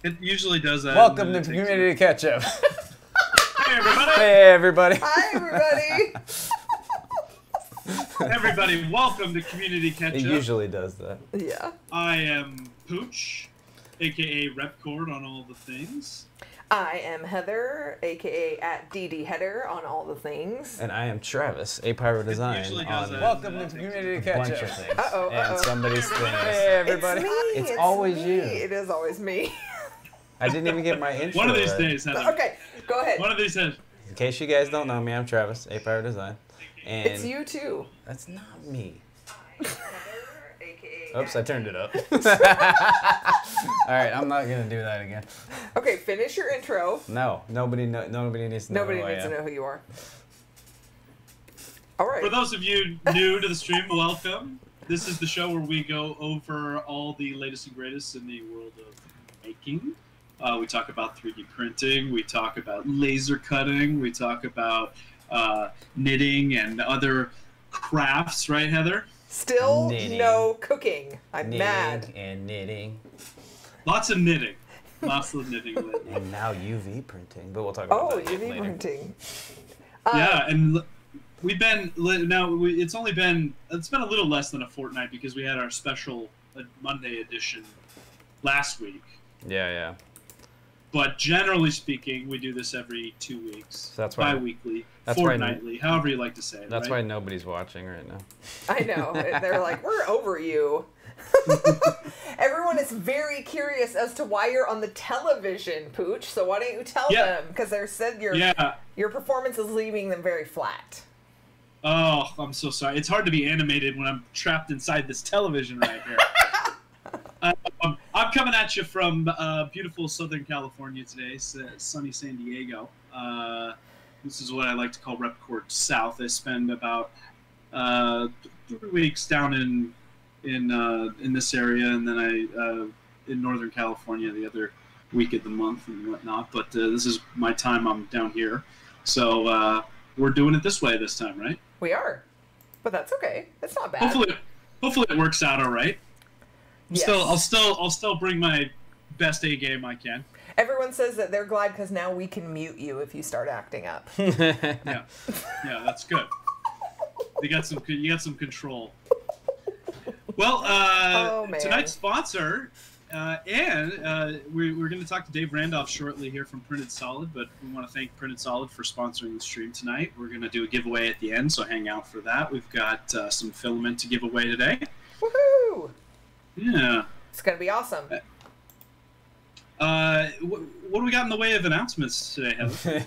It usually does that. Welcome to Community Ketchup. Hey, everybody. Hey, everybody. Hi, everybody. Everybody, welcome to Community Ketchup. It usually does that. Yeah. I am Pooch, a.k.a. Repcord on all the things. I am Heather, aka at DD Header on all the things. And I am Travis, a Pyro Design. usually does On that. Welcome to Community Ketchup. Bunch of things. Uh-oh, And uh-oh. somebody's thing. Hey, everybody. It's me. It's always me. you. It is always me. I didn't even get my intro. One of these right. days, Heather. Okay, go ahead. One of these days. In case you guys don't know me, I'm Travis, a Pyro Design. And It's you too. That's not me. AKA Oops, I turned it up. Alright, I'm not going to do that again. Okay, finish your intro. No, nobody needs to know Nobody who I needs to am. know who you are. All right. For those of you new to the stream, welcome. This is the show where we go over all the latest and greatest in the world of making. We talk about 3D printing. We talk about laser cutting. We talk about knitting and other crafts, right, Heather? Still Knitting. no cooking. I'm Knitting mad. and knitting. Lots of knitting. Lots of knitting lately. And now UV printing, but we'll talk about Oh, that UV later. printing. Yeah, and we've been it's been a little less than a fortnight because we had our special Monday edition last week. Yeah. But generally speaking, we do this every 2 weeks. So that's why- bi-weekly, that's why- fortnightly, however you like to say it. That's right? why nobody's watching right now. I know. They're like, we're over you. Everyone is very curious as to why you're on the television, Pooch. So why don't you tell them? Because they said your performance is leaving them very flat. Oh, I'm so sorry. It's hard to be animated when I'm trapped inside this television right here. I'm coming at you from beautiful Southern California today, sunny San Diego. This is what I like to call Repcord South. I spend about 3 weeks down in this area, and then I in Northern California the other week of the month and whatnot. But this is my time. I'm down here, so we're doing it this way this time, right? We are. But that's okay. It's not bad. Hopefully it works out all right. Yes. I'll still bring my best A game I can. Everyone says that they're glad because now we can mute you if you start acting up. Yeah, that's good. You got some control. Well, Oh, man. tonight's sponsor, and we're going to talk to Dave Randolph shortly here from Printed Solid, but we want to thank Printed Solid for sponsoring the stream tonight. We're going to do a giveaway at the end, so hang out for that. We've got some filament to give away today. Woohoo! Yeah. It's going to be awesome. What do we got in the way of announcements today, Heather?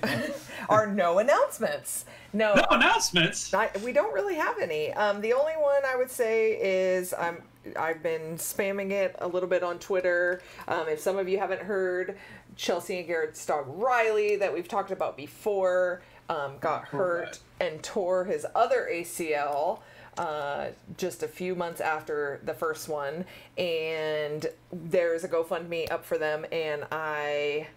Are no announcements. No. No announcements? We don't really have any. The only one I would say is I've been spamming it a little bit on Twitter. If some of you haven't heard, Chelsea and Garrett's dog Riley, that we've talked about before, got hurt and tore his other ACL just a few months after the first one. And there's a GoFundMe up for them, and I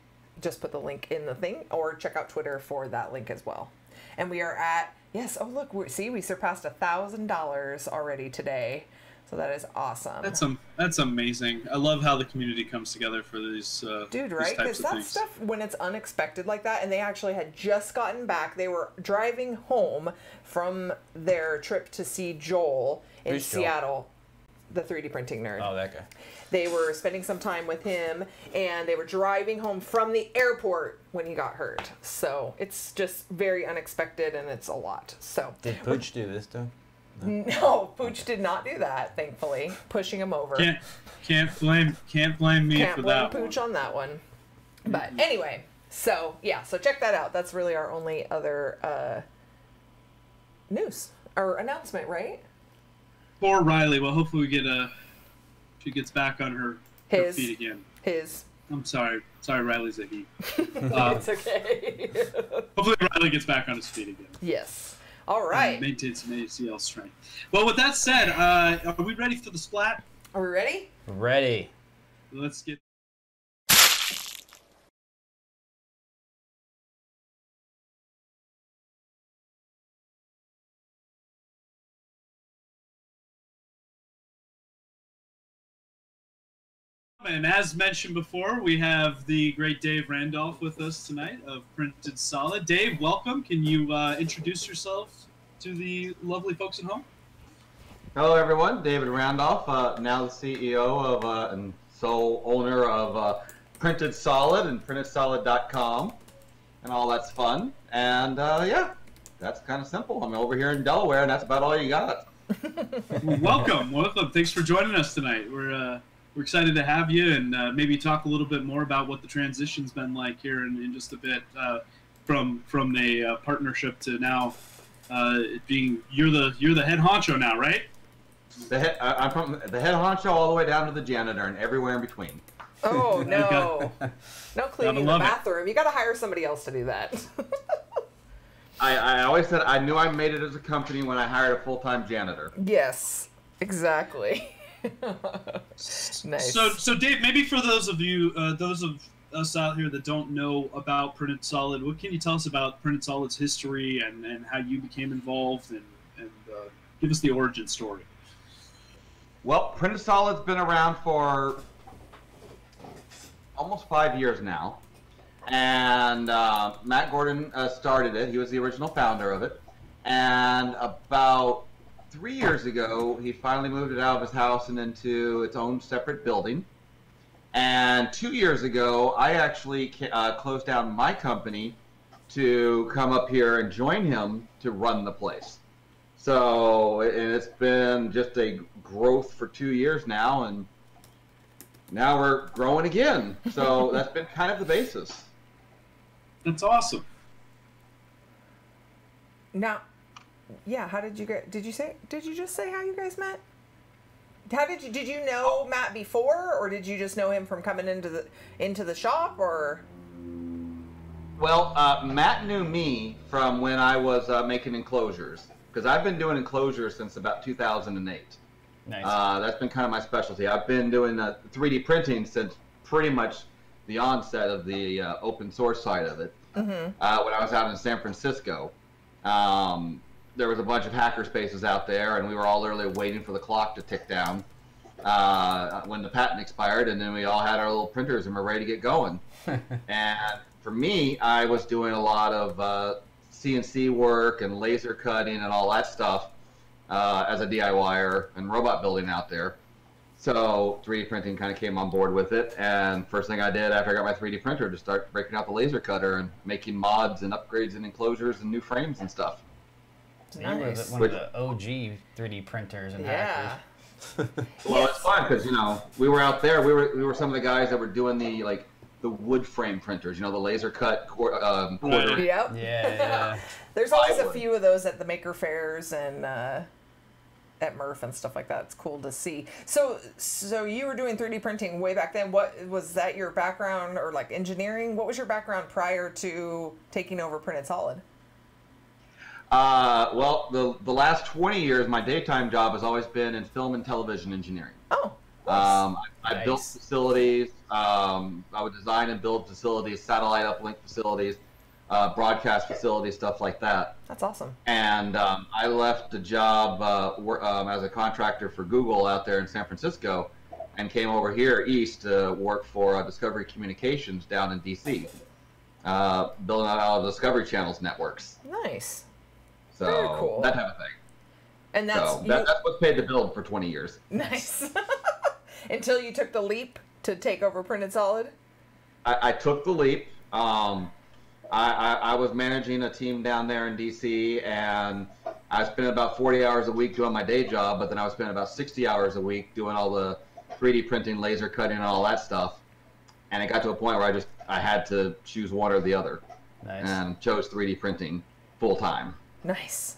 just put the link in the thing, or check out Twitter for that link as well. And we are at, yes, oh look, we surpassed $1,000 already today. So that is awesome. That's amazing. I love how the community comes together for these Dude, these right? types Because of that things. stuff, when it's unexpected like that, and they actually had just gotten back, they were driving home from their trip to see Joel in Who's Joel? Seattle, the 3D printing nerd. Oh, that guy. They were spending some time with him, and they were driving home from the airport when he got hurt. So it's just very unexpected, and it's a lot. So Did Pooch do this too? no, Pooch did not do that, thankfully, pushing him over. Can't blame me Can't for blame that Pooch one. on that one. But anyway, so yeah, so check that out. That's really our only other news or announcement, right? Poor Riley. Well, hopefully she gets back on her feet again. I'm sorry. Sorry, Riley's a he. It's okay. Hopefully Riley gets back on his feet again. Yes. All right. Maintain some ACL strength. Well, with that said, are we ready for the splat? Are we ready? Ready. Let's get... And as mentioned before, we have the great Dave Randolph with us tonight of Printed Solid. Dave, welcome. Can you introduce yourself to the lovely folks at home? Hello, everyone. David Randolph, now the CEO of and sole owner of Printed Solid and PrintedSolid.com, and all that's fun. And yeah, that's kind of simple. I'm over here in Delaware, and that's about all you got. Welcome. Thanks for joining us tonight. We're excited to have you, and maybe talk a little bit more about what the transition's been like here in just a bit, from a partnership to now it being you're the head honcho now, right? I'm from the head honcho all the way down to the janitor and everywhere in between. Oh no! No cleaning the bathroom. You got to hire somebody else to do that. I always said I knew I made it as a company when I hired a full-time janitor. Yes, exactly. Nice. So Dave, maybe for those of us out here that don't know about Printed Solid, what can you tell us about Printed Solid's history and how you became involved, and give us the origin story? Well, Printed Solid's been around for almost 5 years now, and Matt Gordon started it. He was the original founder of it, and about 3 years ago, he finally moved it out of his house and into its own separate building. And 2 years ago, I actually closed down my company to come up here and join him to run the place. So it's been just a growth for 2 years now, and now we're growing again. So that's been kind of the basis. That's awesome. Now, yeah, how did you get? Did you just say how you guys met? How did you know Matt before, or did you just know him from coming into the shop, or? Well, Matt knew me from when I was making enclosures, because I've been doing enclosures since about 2008. Nice. That's been kind of my specialty. I've been doing 3D printing since pretty much the onset of the open source side of it. Mm-hmm. When I was out in San Francisco, there was a bunch of hacker spaces out there, and we were all literally waiting for the clock to tick down when the patent expired, and then we all had our little printers and we're ready to get going. And for me, I was doing a lot of CNC work and laser cutting and all that stuff as a DIYer and robot building out there. So 3D printing kind of came on board with it, and first thing I did after I got my 3D printer to start breaking out the laser cutter and making mods and upgrades and enclosures and new frames and stuff. So you were one of the OG 3D printers and hackers. Well, it's fun because, you know, we were out there. We were some of the guys that were doing the wood frame printers. You know, the laser cut quarter. Yep. Yeah. There's always a few of those at the maker fairs and at Murph and stuff like that. It's cool to see. So you were doing 3D printing way back then. What was that, your background, or like engineering? What was your background prior to taking over Printed Solid? Well, the last 20 years, my daytime job has always been in film and television engineering. Oh, nice. I built facilities. I would design and build facilities, satellite uplink facilities, broadcast facilities, stuff like that. That's awesome. And I left the job as a contractor for Google out there in San Francisco, and came over here east to work for Discovery Communications down in DC, building out all the Discovery Channel's networks. Nice. So very cool. That type of thing. And that's that's what's paid the bill for 20 years. Nice. Until you took the leap to take over Printed Solid? I took the leap. I was managing a team down there in DC, and I spent about 40 hours a week doing my day job, but then I was spending about 60 hours a week doing all the 3D printing, laser cutting, and all that stuff. And it got to a point where I had to choose one or the other. Nice. And chose 3D printing full time. Nice.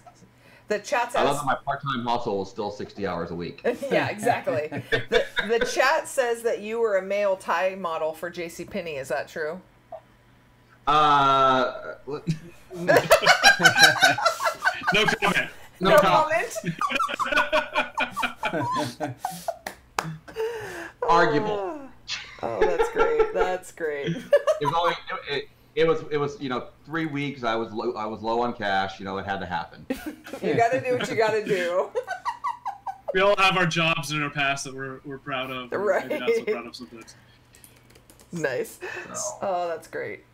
The chat says... I love that my part-time hustle is still 60 hours a week. Yeah, exactly. The chat says that you were a male tie model for JCPenney. Is that true? No comment. No comment? Arguable. Oh, that's great. That's great. It was 3 weeks. I was low on cash. It had to happen. You got to do what you got to do. We all have our jobs in our past that we're proud of. Right. Maybe not so proud of sometimes. Nice. So. Oh, that's great.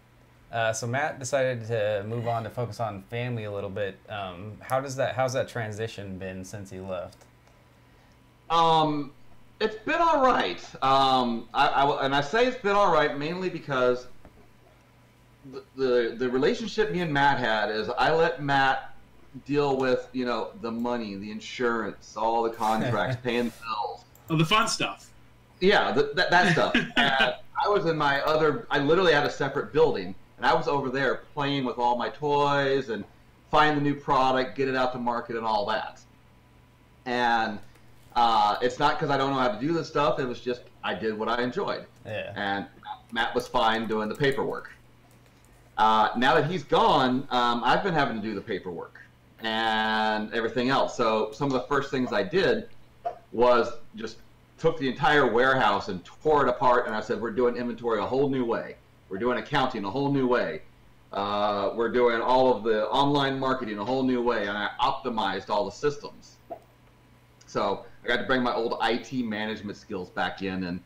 So Matt decided to move on to focus on family a little bit. How's that transition been since he left? It's been all right. And I say it's been all right mainly because the relationship me and Matt had is I let Matt deal with, you know, the money, the insurance, all the contracts, paying the bills. Oh, the fun stuff. Yeah, that stuff. And I was in my other, I literally had a separate building, and I was over there playing with all my toys and find the new product, get it out to market and all that. And it's not because I don't know how to do this stuff, it was just I did what I enjoyed. Yeah. And Matt was fine doing the paperwork. Now that he's gone, I've been having to do the paperwork and everything else. So some of the first things I did was just took the entire warehouse and tore it apart, and I said, we're doing inventory a whole new way. We're doing accounting a whole new way. We're doing all of the online marketing a whole new way, and I optimized all the systems. So I got to bring my old IT management skills back in and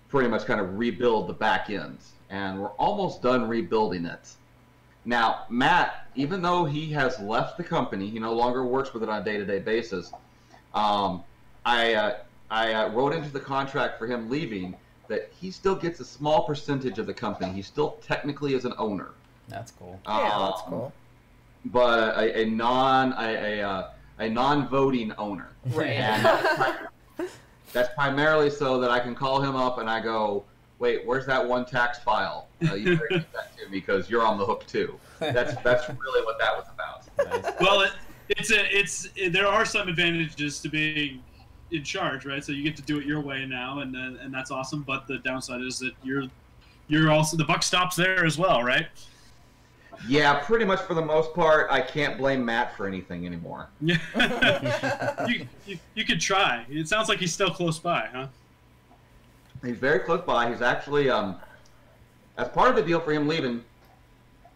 pretty much kind of rebuild the back ends. And we're almost done rebuilding it. Now, Matt, even though he has left the company, he no longer works with it on a day-to-day basis, I wrote into the contract for him leaving that he still gets a small percentage of the company. He still technically is an owner. That's cool. Yeah, that's cool. But a non-voting owner. Right. And that's primarily so that I can call him up and I go, wait, where's that one tax file? You better get that to me because you're on the hook too. That's really what that was about. Nice. Well, there are some advantages to being in charge, right? So you get to do it your way now, and that's awesome. But the downside is that you're also, the buck stops there as well, right? Yeah, pretty much for the most part, I can't blame Matt for anything anymore. Yeah. you could try. It sounds like he's still close by, huh? He's very close by. He's actually, as part of the deal for him leaving,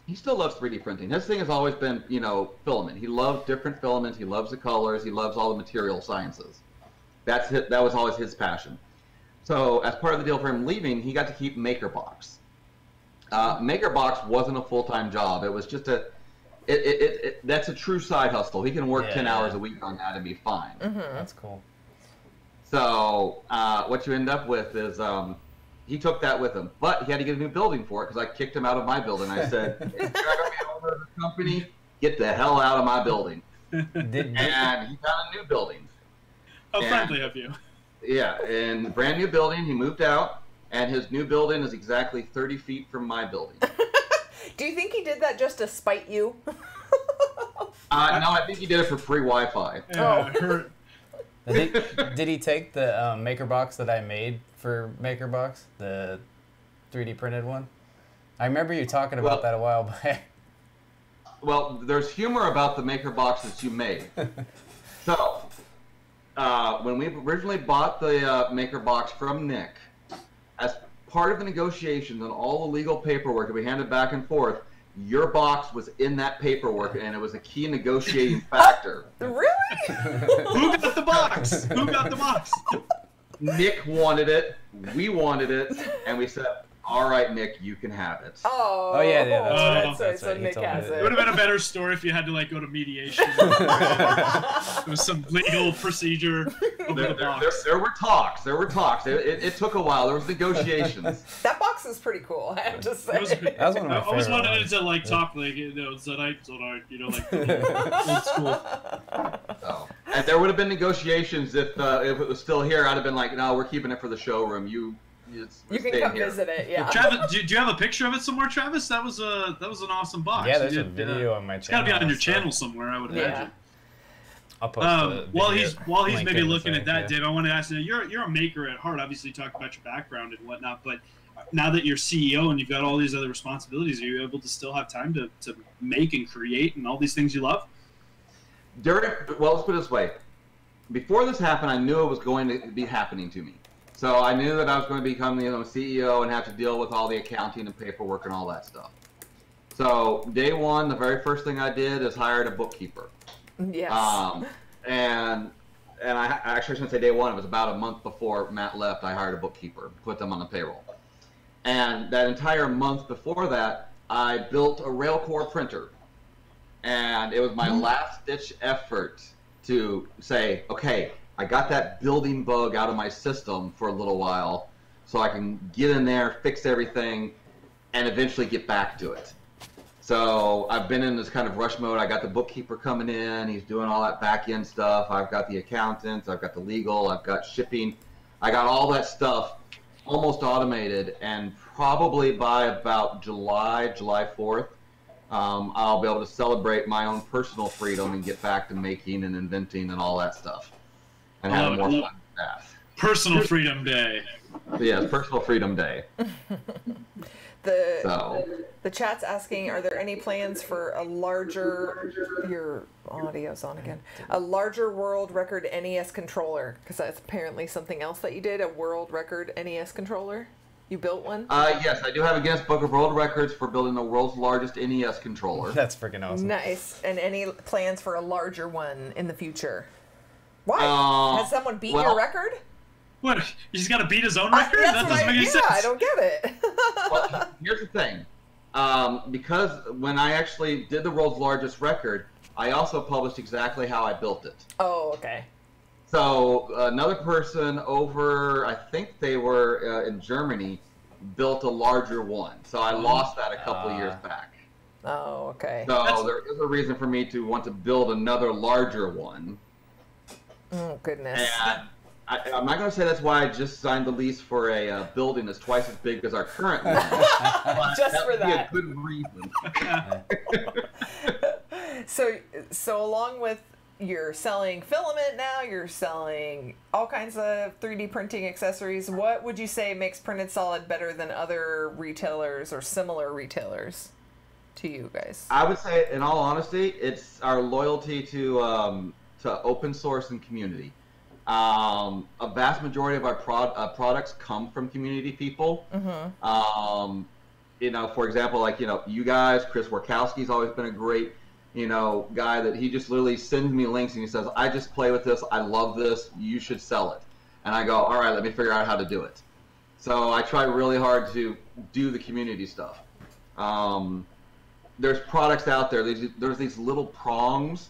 he still loves 3D printing. His thing has always been, you know, filament. He loves different filaments. He loves the colors. He loves all the material sciences. That was always his passion. So as part of the deal for him leaving, he got to keep MakerBox. MakerBox wasn't a full-time job. It was just that's a true side hustle. He can work 10 hours a week on that and be fine. Mm-hmm. That's cool. So what you end up with is he took that with him, but he had to get a new building for it because I kicked him out of my building. I said, if you're not going to be owner of the company, get the hell out of my building. And he found a new building. How friendly of you. Yeah, in a brand new building, he moved out, and his new building is exactly 30 feet from my building. Do you think he did that just to spite you? No, I think he did it for free Wi-Fi. Oh. Did he take the MakerBox that I made for MakerBox, the 3D printed one? I remember you talking about that a while back. Well, there's humor about the MakerBox that you made. So, when we originally bought the MakerBox from Nick, as part of the negotiations and all the legal paperwork that we handed back and forth, your box was in that paperwork, and it was a key negotiating factor. Really? Who got the box? Who got the box? Nick wanted it, we wanted it, and we said, all right, Nick, you can have it. Oh, yeah, that's right. So Nick has it. It would have been a better story if you had to like go to mediation. There was some legal procedure over the box. There were talks. It took a while. There was negotiations. That box is pretty cool, I have to say. That was one of my favorite I always wanted ones. it to like talk like, you know, tonight, you know, like old school. So, and there would have been negotiations if it was still here. I'd have been like, no, we're keeping it for the showroom. You can come visit it, yeah. Travis, do you have a picture of it somewhere, Travis? That was an awesome box. Yeah, there's a video on my channel. It's got to be on your channel somewhere, I would imagine. I'll post the while he's link maybe in the looking at thing, that, Dave, I want to ask you. You're a maker at heart. Obviously, you talk about your background and whatnot, but now that you're CEO and you've got all these other responsibilities, are you able to still have time to make and create and all these things you love? Well, let's put it this way. Before this happened, I knew it was going to be happening to me. So I knew that I was going to become, you know, CEO and have to deal with all the accounting and paperwork and all that stuff. So day one, the very first thing I did is hired a bookkeeper. Yes. And and I actually shouldn't say day one. It was about a month before Matt left. I hired a bookkeeper, put them on the payroll. And that entire month before that, I built a Railcore printer. And it was my last-ditch effort to say, okay, I got that building bug out of my system for a little while so I can get in there, fix everything, and eventually get back to it. So I've been in this kind of rush mode. I got the bookkeeper coming in. He's doing all that back-end stuff. I've got the accountants. I've got the legal. I've got shipping. I got all that stuff almost automated, and probably by about July 4th, I'll be able to celebrate my own personal freedom and get back to making and inventing and all that stuff, and have more fun with that. Personal Freedom Day. Yeah, it's Personal Freedom Day. The chat's asking, are there any plans for a larger, your audio's on again, a larger world record NES controller? Because that's apparently something else that you did, a world record NES controller. You built one? Yes, I do have a Guinness Book of World Records for building the world's largest NES controller. That's freaking awesome. Nice. And any plans for a larger one in the future? Why? Has someone beat your record? What? He's got to beat his own record? That doesn't make any sense. I don't get it. Well, here's the thing. Because when I actually did the world's largest record, I also published exactly how I built it. Oh, okay. So another person over, I think they were in Germany, built a larger one. So I lost that a couple of years back. Oh, okay. So there is a reason for me to want to build another larger one. Oh, goodness. And I'm not going to say that's why I just signed the lease for a building that's twice as big as our current one. Just for that. That would be a good reason. So along with you're selling filament now, you're selling all kinds of 3D printing accessories. What would you say makes Printed Solid better than other retailers or similar retailers to you guys? I would say, in all honesty, it's our loyalty to open source and community. A vast majority of our products come from community people. Mm-hmm. You know, for example, like, you know, you guys, Chris Warkowski's always been a great, you know, guy that he just literally sends me links and he says, I just play with this, I love this, you should sell it. And I go, all right, let me figure out how to do it. So I try really hard to do the community stuff. There's products out there, there's these little prongs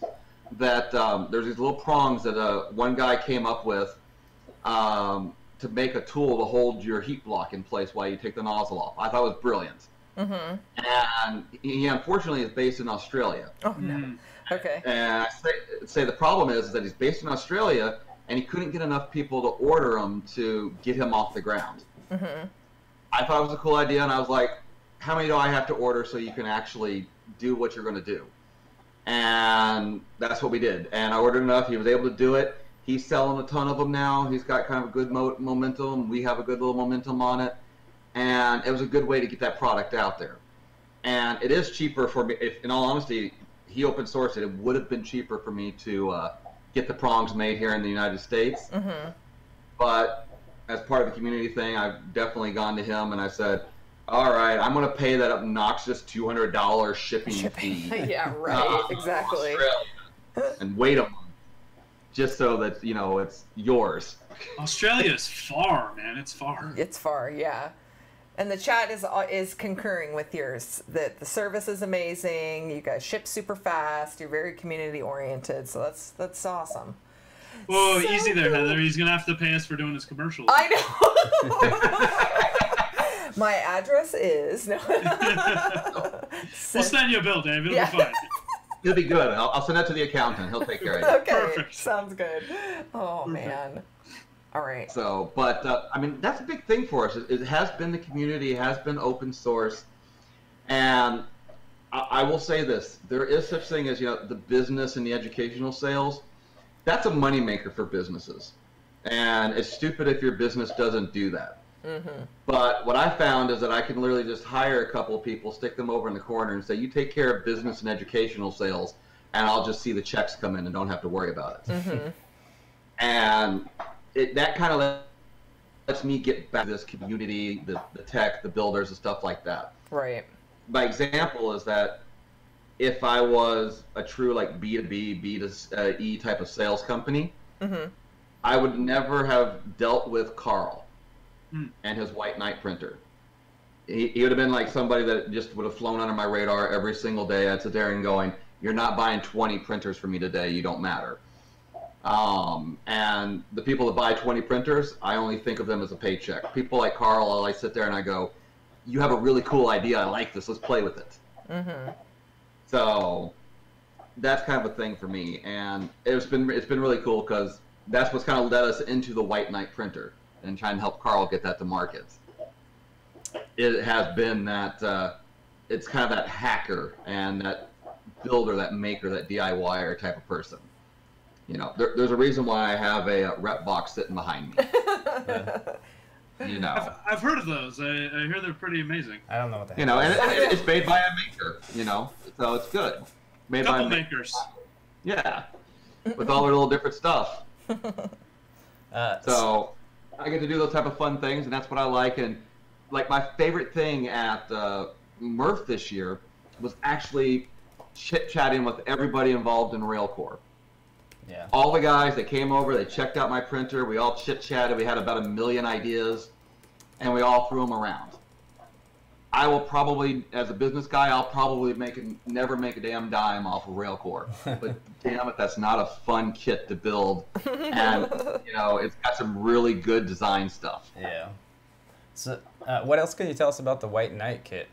that, one guy came up with to make a tool to hold your heat block in place while you take the nozzle off. I thought it was brilliant. Mm-hmm. And he unfortunately is based in Australia. Oh, no. Okay. And I say the problem is that he's based in Australia and he couldn't get enough people to order him to get him off the ground. Mm-hmm. I thought it was a cool idea, and I was like, how many do I have to order so you can actually do what you're going to do? And that's what we did. And I ordered enough. He was able to do it. He's selling a ton of them now. He's got kind of a good momentum. We have a good little momentum on it. And it was a good way to get that product out there. And it is cheaper for me. If, in all honesty, he open sourced it. It would have been cheaper for me to get the prongs made here in the United States. Mm-hmm. But as part of the community thing, I've definitely gone to him and I said, all right, I'm going to pay that obnoxious $200 shipping fee. Yeah, right, exactly. And wait a month, just so that, you know, it's yours. Australia is far, man. It's far. It's far, yeah. And the chat is concurring with yours, that the service is amazing, you guys ship super fast, you're very community oriented, so that's awesome. Whoa, so easy there, Heather. He's going to have to pay us for doing his commercials. I know. My address is... No. We'll send you a bill, Dave. It'll be fine. It'll be good. I'll send that to the accountant. He'll take care of it. Okay, perfect. Sounds good. Oh, man. All right. So, but, I mean, that's a big thing for us. It has been the community. It has been open source. And I will say this. There is such thing as, you know, the business and the educational sales. That's a moneymaker for businesses. And it's stupid if your business doesn't do that. Mm-hmm. But what I found is that I can literally just hire a couple of people, stick them over in the corner, and say, you take care of business and educational sales, and I'll just see the checks come in and don't have to worry about it. Mm-hmm. And that kind of lets me get back to this community, the tech, the builders, and stuff like that. Right. My example is that if I was a true like B2B, B2E type of sales company, I would never have dealt with Carl and his White Knight printer. He would have been like somebody that just would have flown under my radar every single day. I'd sit there and going, "You're not buying 20 printers for me today. You don't matter." And the people that buy 20 printers, I only think of them as a paycheck. People like Carl, I sit there and I go, "You have a really cool idea. I like this. Let's play with it." So that's kind of a thing for me, and it's been really cool because that's what's kind of led us into the White Knight printer and trying to help Carl get that to market. It has been that it's kind of that hacker and that builder, that maker, that DIYer type of person. You know, there's a reason why I have a rep box sitting behind me. You know, I've heard of those. I hear they're pretty amazing. I don't know what that. You know, and it's made by a maker. You know, so it's good. Made by Couple makers. Yeah, with all their little different stuff. So I get to do those type of fun things, and that's what I like. And like my favorite thing at Murph this year was actually chit-chatting with everybody involved in Railcore. Yeah. All the guys that came over, they checked out my printer. We all chit-chatted. We had about 1 million ideas, and we all threw them around. I will probably, as a business guy, I'll probably never make a damn dime off of Railcore. But damn it, that's not a fun kit to build. And, you know, it's got some really good design stuff. Yeah. So, what else can you tell us about the White Knight kit?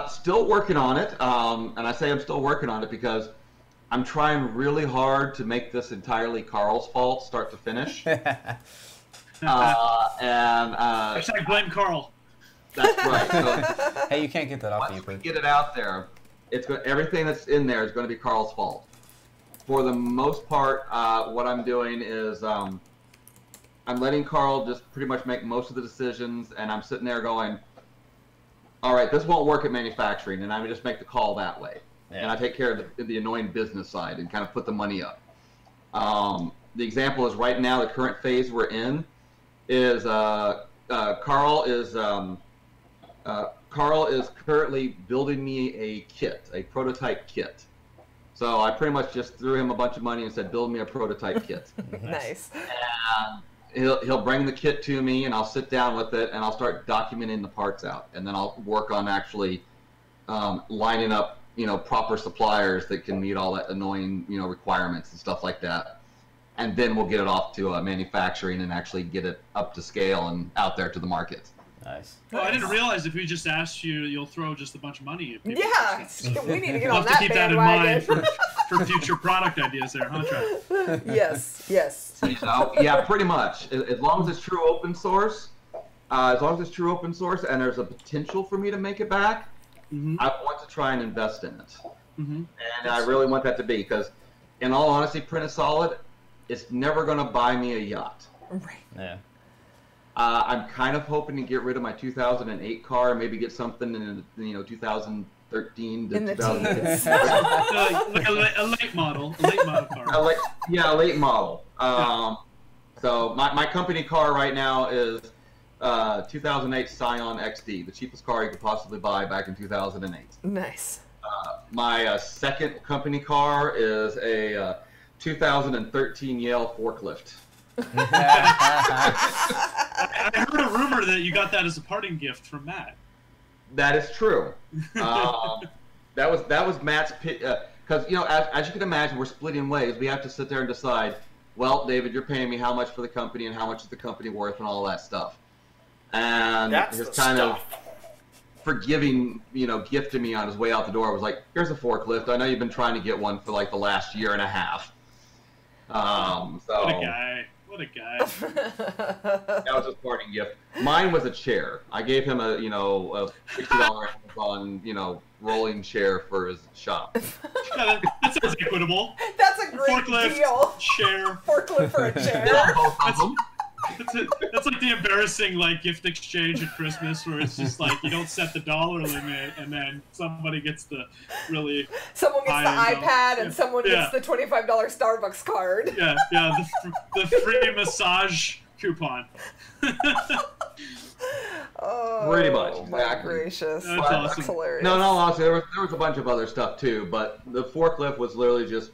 Still working on it. And I say I'm still working on it because I'm trying really hard to make this entirely Carl's fault, start to finish. Hashtag blame Carl. That's right. So, hey, you can't get that off once you. we get it out there, everything that's in there is going to be Carl's fault. For the most part, what I'm doing is I'm letting Carl just pretty much make most of the decisions, and I'm sitting there going, all right, this won't work at manufacturing, and I would just make the call that way. Yeah. And I take care of the annoying business side and kind of put the money up. The example is right now, the current phase we're in is Carl is currently building me a kit, a prototype kit. So I pretty much just threw him a bunch of money and said, build me a prototype kit. Nice. And he'll bring the kit to me, and I'll sit down with it, and I'll start documenting the parts out. And then I'll work on actually lining up, you know, proper suppliers that can meet all that annoying, you know, requirements and stuff like that. And then we'll get it off to manufacturing and actually get it up to scale and out there to the market. Nice. Well, I didn't realize if we just asked you, you'll throw just a bunch of money at people. Yeah, we need to get we'll on have to that keep that in bandwagon. mind for future product ideas there, huh, Trav? Yes, yes. You know, yeah, pretty much. As long as it's true open source, and there's a potential for me to make it back, I want to try and invest in it. And I really want that to be, because in all honesty, Print is Solid, it's never going to buy me a yacht. Right. Yeah. I'm kind of hoping to get rid of my 2008 car and maybe get something in 2013 to In the 2015. Like a late model car. A late model. So my company car right now is 2008 Scion XD, the cheapest car you could possibly buy back in 2008. Nice. My second company car is a 2013 Yale forklift. I heard a rumor that you got that as a parting gift from Matt. That is true. That was Matt's pitch, because you know, as you can imagine, we're splitting ways. We have to sit there and decide. Well, David, you're paying me how much for the company, and how much is the company worth, and all that stuff. And his kind of forgiving, you know, gift to me on his way out the door was like, "Here's a forklift. I know you've been trying to get one for like the last year and a half." So What a guy. What a guy. That was his parting gift. Mine was a chair. I gave him a $60 Amazon, rolling chair for his shop. Yeah, that sounds equitable. That's a great Forklift, deal. chair. Forklift for a chair. Both of them. That's like the embarrassing gift exchange at Christmas, where it's just like you don't set the dollar limit, and then somebody gets the really Someone gets the iPad, and someone gets the $25 Starbucks card. Yeah, the free massage coupon. Oh, pretty much, my exactly. gracious. That's awesome. Hilarious. No, honestly, there was a bunch of other stuff too, but the forklift was literally just,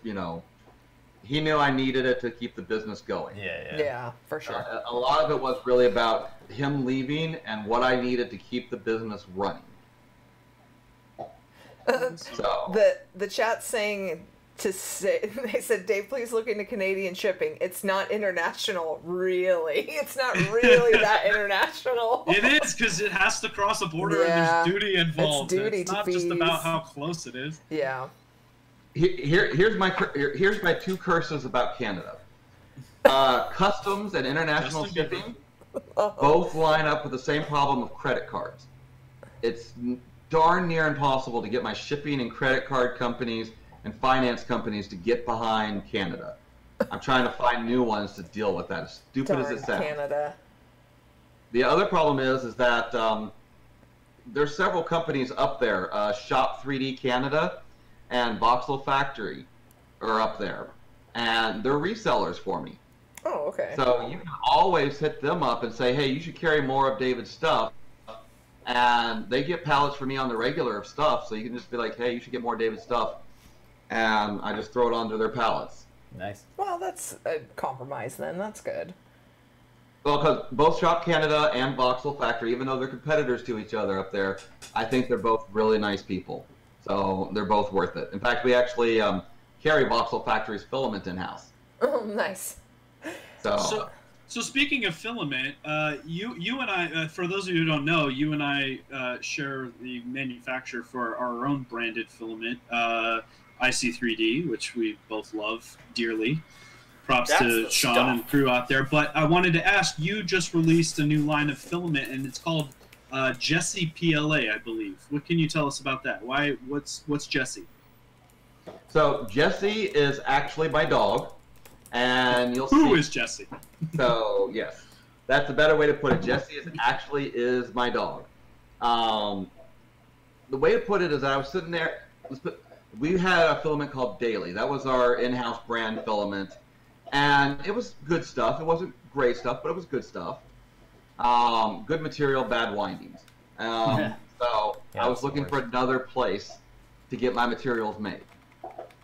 he knew I needed it to keep the business going. Yeah, for sure. A lot of it was really about him leaving and what I needed to keep the business running. So the chat's saying to say, they said, Dave, please look into Canadian shipping. It's not international, really. It's not really that international. It is, because it has to cross a border and there's duty involved. It's not just about how close it is. Yeah. Here's my two curses about Canada. Customs and international shipping both line up with the same problem of credit cards. It's darn near impossible to get my shipping and credit card companies and finance companies to get behind Canada. I'm trying to find new ones to deal with that, as stupid as it sounds. Canada. The other problem is that there's several companies up there. Shop 3D Canada and Voxel Factory are up there, and they're resellers for me. Oh, okay. So you can always hit them up and say, hey, you should carry more of David's stuff. And they get pallets for me on the regular of stuff, so you can just be like, hey, you should get more of David's stuff. And I just throw it onto their pallets. Nice. Well, that's a compromise then. That's good. Well, because both Shop Canada and Voxel Factory, even though they're competitors to each other up there, I think they're both really nice people. So they're both worth it. In fact, we actually carry Voxel Factory's filament in-house. Oh, nice. So speaking of filament, you and I, for those of you who don't know, you and I share the manufacturer for our own branded filament, IC3D, which we both love dearly. Props to Sean and crew out there. But I wanted to ask, you just released a new line of filament, and it's called Jesse PLA, I believe. What can you tell us about that? What's Jesse? So Jesse is actually my dog. And you'll see. Who is Jesse? So yes, that's a better way to put it. Jesse is my dog. The way to put it is that I was sitting there. We had a filament called Daily. That was our in-house brand filament, and it was good stuff. It wasn't great stuff, but it was good stuff. Good material, bad windings. So I was looking for another place to get my materials made,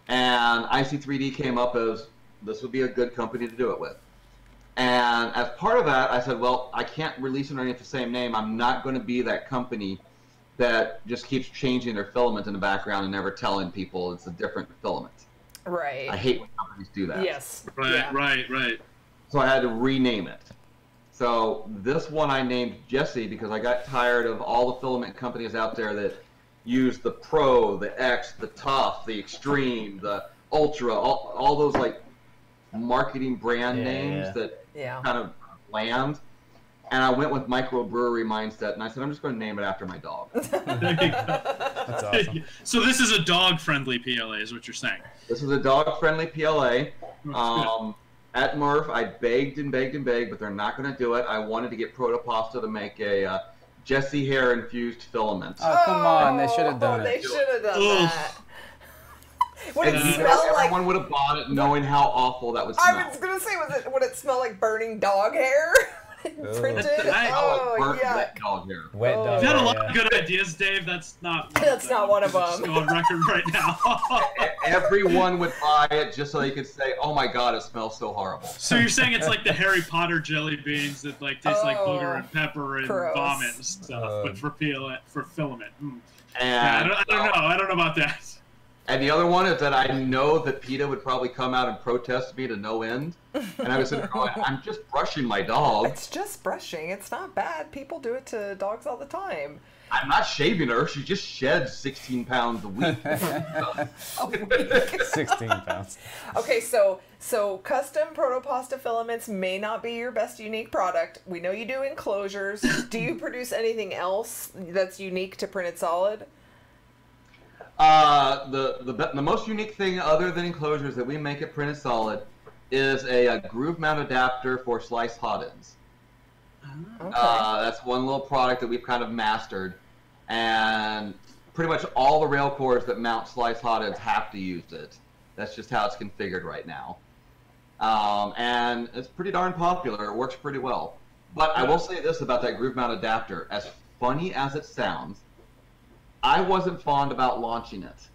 and IC3D came up as this would be a good company to do it with. And as part of that, I said, well, I can't release it underneath the same name. I'm not going to be that company that just keeps changing their filament in the background and never telling people it's a different filament. Right. I hate when companies do that. Yes. Right. So I had to rename it. So this one I named Jesse because I got tired of all the filament companies out there that use the Pro, the X, the Tough, the Extreme, the Ultra, all those like marketing brand names that kind of land. And I went with microbrewery mindset, and I said, I'm just going to name it after my dog. That's awesome. So this is a dog-friendly PLA, is what you're saying? This is a dog-friendly PLA. At Murph, I begged and begged and begged, but they're not going to do it. I wanted to get Protopasta to make a Jesse hair-infused filament. Oh, come on. They should have done it. They should have done that. Would it smell like... Everyone would have bought it knowing how awful that would smell. I was going to say, would it smell like burning dog hair? Printed? Wet dog hair. Wet dog You've had a hair, lot of good ideas, Dave. That's not one That's not one of them. Just go on record right now. Everyone would buy it just so they could say, oh my god, it smells so horrible. So you're saying it's like the Harry Potter jelly beans that like taste like booger and pepper and vomit and stuff, but for filament. And I don't know about that. And the other one is that I know that PETA would probably come out and protest me to no end. And I was sitting there going, I'm just brushing my dog. It's just brushing. It's not bad. People do it to dogs all the time. I'm not shaving her. She just sheds 16 pounds a week. 16 pounds. Okay, so custom Protopasta filaments may not be your best unique product. We know you do enclosures. Do you produce anything else that's unique to Printed Solid? The most unique thing other than enclosures that we make at Printed Solid is a groove mount adapter for sliced hot ends. Okay. That's one little product that we've kind of mastered, and pretty much all the rail cores that mount sliced hot ends have to use it. That's just how it's configured right now. And it's pretty darn popular. It works pretty well. But I will say this about that groove mount adapter. As funny as it sounds, I wasn't fond about launching it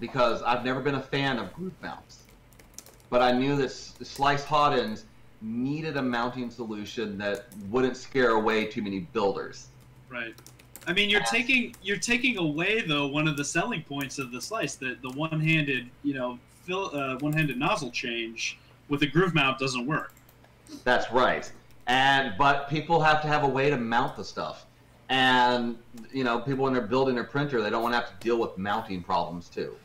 because I've never been a fan of groove mounts. but I knew that sliced hot ends needed a mounting solution that wouldn't scare away too many builders. Right. I mean, you're taking away though one of the selling points of the slice, the one-handed, you know, one-handed nozzle change with a groove mount doesn't work. That's right. But people have to have a way to mount the stuff. And, you know, people when they're building their printer, they don't want to have to deal with mounting problems too.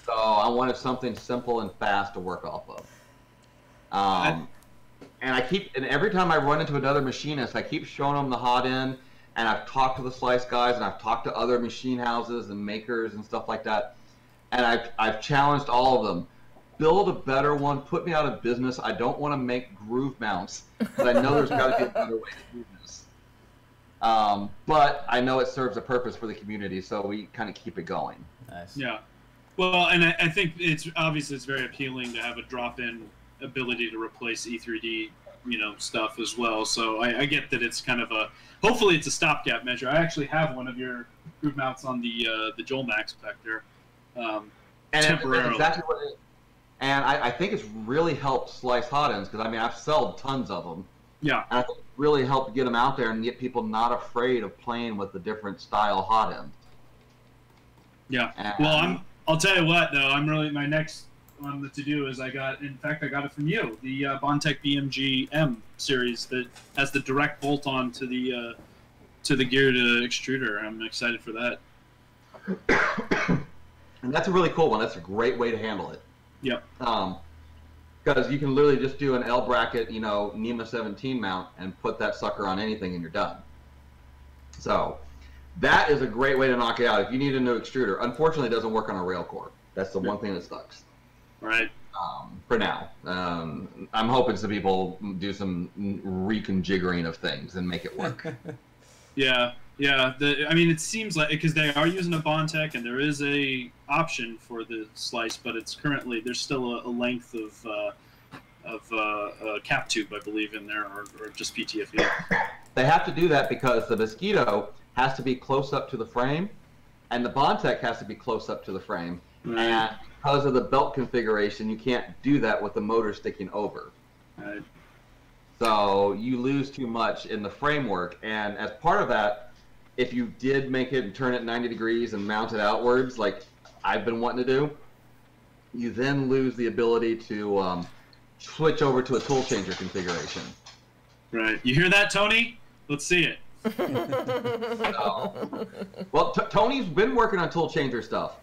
So I wanted something simple and fast to work off of. And every time I run into another machinist, I keep showing them the hot end, and I've talked to the slice guys, and I've talked to other machine houses and makers and stuff like that, and I've challenged all of them. Build a better one, put me out of business. I don't want to make groove mounts, but I know there's got to be a better way to do this. But I know it serves a purpose for the community, so we kind of keep it going. Nice. Yeah. Well, and I think it's very appealing to have a drop-in ability to replace E3D, you know, stuff as well. So I get that it's kind of hopefully it's a stopgap measure. I actually have one of your groove mounts on the Joel Max back there, temporarily. That's exactly what it is. And I think it's really helped slice hot ends, because I mean I've sold tons of them. Yeah. And I think it really helped get them out there and get people not afraid of playing with the different style hot ends. Yeah. Well, I'll tell you what though, my next on the to-do is I got it from you, the Bondtech BMG M series that has the direct bolt-on to the geared extruder. I'm excited for that. And that's a really cool one. That's a great way to handle it. Yep. Because you can literally just do an L bracket, you know, NEMA 17 mount and put that sucker on anything and you're done. So that is a great way to knock it out. If you need a new extruder, unfortunately it doesn't work on a rail core. That's the one thing that sucks. Right. For now. I'm hoping some people do some reconfiguring of things and make it work. Yeah. I mean, it seems like, because they are using a Bondtech and there is a option for the slice, but it's currently, there's still a length of cap tube, I believe, in there, or just PTFE. They have to do that because the Mosquito has to be close up to the frame, and the Bondtech has to be close up to the frame. Right. And because of the belt configuration, you can't do that with the motor sticking over. Right. So you lose too much in the framework, and as part of that, if you did make it and turn it 90 degrees and mount it outwards, like I've been wanting to do, you then lose the ability to switch over to a tool changer configuration. Right. You hear that, Tony? Let's see it. Well, Tony's been working on tool changer stuff.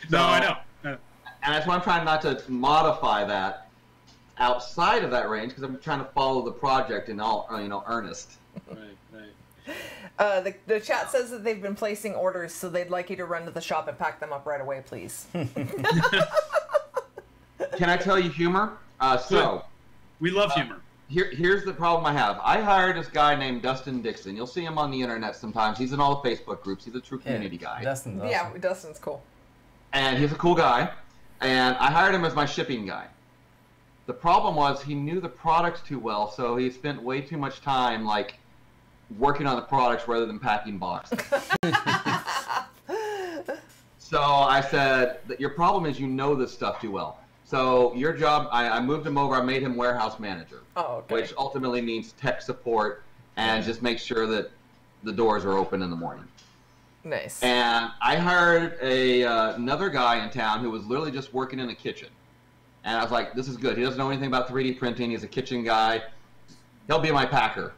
No, I know. And that's why I'm trying not to modify that outside of that range, because I'm trying to follow the project in all, earnest. Right. The chat says that they've been placing orders, so they'd like you to run to the shop and pack them up right away, please. Can I tell you humor? We love humor. Here's the problem I have. I hired this guy named Dustin Dixon. You'll see him on the internet sometimes. He's in all the Facebook groups. He's a true community guy. Dustin's awesome. Yeah, Dustin's cool. And he's a cool guy. And I hired him as my shipping guy. The problem was he knew the products too well, so he spent way too much time, like, working on the products rather than packing boxes. So I said, that your problem is you know this stuff too well. So your job, I moved him over, I made him warehouse manager. Oh, okay. Which ultimately means tech support and just make sure that the doors are open in the morning. Nice. And I hired another guy in town who was literally just working in a kitchen. And I was like, this is good. He doesn't know anything about 3D printing. He's a kitchen guy. He'll be my packer.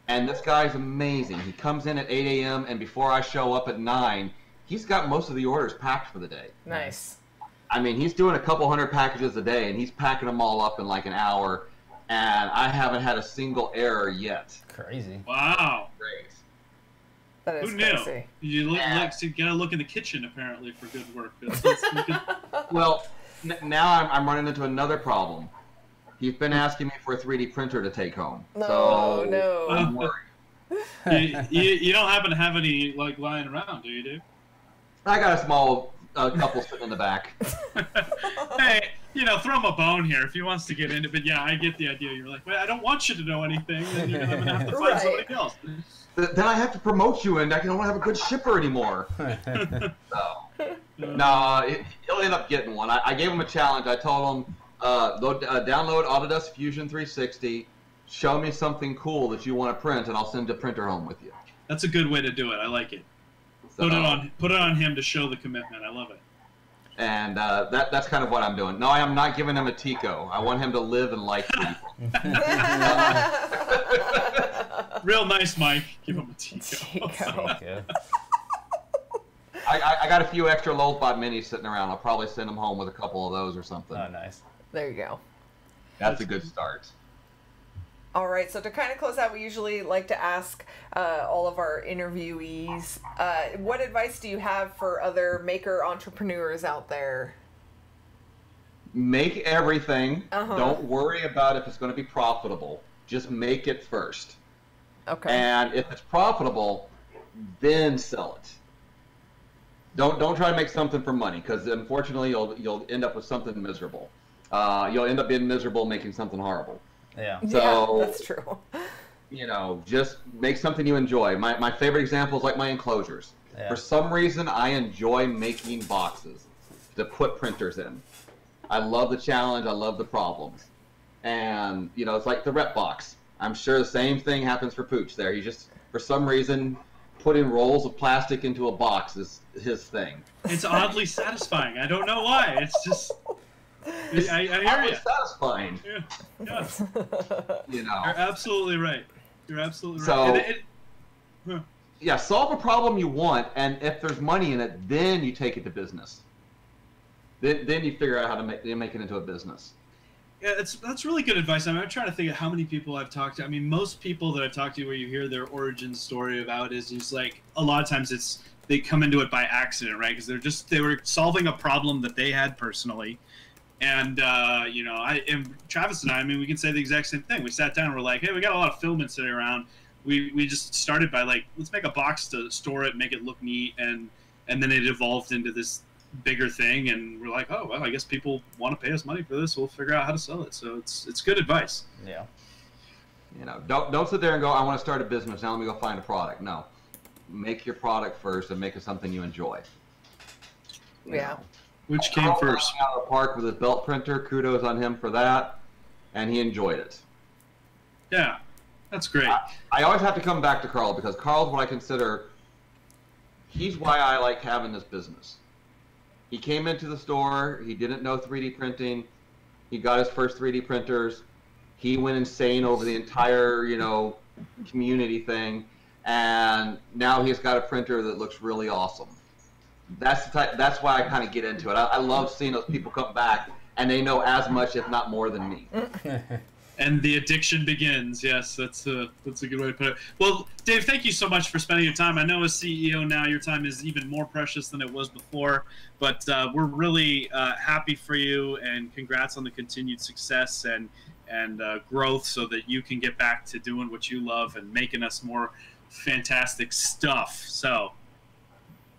And this guy's amazing. He comes in at 8 a.m. and before I show up at 9, he's got most of the orders packed for the day. Nice. I mean, he's doing a couple hundred packages a day, and he's packing them all up in like an hour. And I haven't had a single error yet. Crazy. Wow. Great. That is Who knew? crazy. You gotta look in the kitchen apparently for good work. Well, now I'm running into another problem. He's been asking me for a 3D printer to take home. No. I'm worried. you don't happen to have any like lying around, do you, dude? I got a small couple sitting in the back. Hey, throw him a bone here if he wants to get into it. But yeah, I get the idea. You're like, well, I don't want you to know anything. Then you're gonna have to find somebody else. Then I have to promote you, and I don't have a good shipper anymore. No, he'll end up getting one. I gave him a challenge. I told him Download Autodesk Fusion 360. Show me something cool that you want to print, and I'll send a printer home with you. That's a good way to do it. I like it. So, Put it on him to show the commitment. I love it. And that's kind of what I'm doing. No, I am not giving him a Tico. I want him to live and like people. Real nice, Mike. Give him a Tico. I got a few extra Lolbot minis sitting around. I'll probably send them home with a couple of those or something. Oh, nice. There you go. That's a good start. All right, so to kind of close out, we usually like to ask all of our interviewees, what advice do you have for other maker entrepreneurs out there? Make everything. Don't worry about if it's going to be profitable. Just make it first. Okay. And if it's profitable, then sell it. Don't try to make something for money, because unfortunately you'll end up with something miserable. You'll end up being miserable making something horrible. Yeah. So, yeah, that's true. You know, just make something you enjoy. My favorite example is like my enclosures. Yeah. For some reason, I enjoy making boxes to put printers in. I love the challenge. I love the problems. And, you know, it's like the rep box. I'm sure the same thing happens for Pooch there. He just, for some reason, putting rolls of plastic into a box is his thing. It's oddly satisfying. I don't know why. It's just... I hear you. Satisfying. Yeah. You know. You're absolutely right. You're absolutely right. So, yeah, solve a problem you want, and if there's money in it, then you take it to business. Then you figure out how to make it into a business. Yeah, that's really good advice. I'm trying to think of how many people I've talked to. I mean, most people that I've talked to where you hear their origin story about is just like, a lot of times they come into it by accident, right? Because they were solving a problem that they had personally. And, you know, and Travis and I mean, we can say the exact same thing. We sat down and we're like, hey, we got a lot of filament sitting around. We just started by like, let's make a box to store it, make it look neat. And then it evolved into this bigger thing. And we're like, oh, well, I guess people want to pay us money for this. We'll figure out how to sell it. So it's good advice. Yeah. You know, don't sit there and go, I want to start a business. Now let me go find a product. No. Make your product first and make it something you enjoy. Yeah. Which came first? Out of the park with his belt printer. Kudos on him for that, and he enjoyed it. Yeah, that's great. I always have to come back to Carl, because Carl's what I consider. He's why I like having this business. He came into the store. He didn't know 3D printing. He got his first 3D printers. He went insane over the entire, you know, community thing, and now he's got a printer that looks really awesome. That's why I kind of get into it. I love seeing those people come back and they know as much, if not more, than me. And the addiction begins. Yes, that's a good way to put it. Well, Dave, thank you so much for spending your time. I know as CEO now, your time is even more precious than it was before. But we're really happy for you, and congrats on the continued success and growth, so that you can get back to doing what you love and making us more fantastic stuff. So.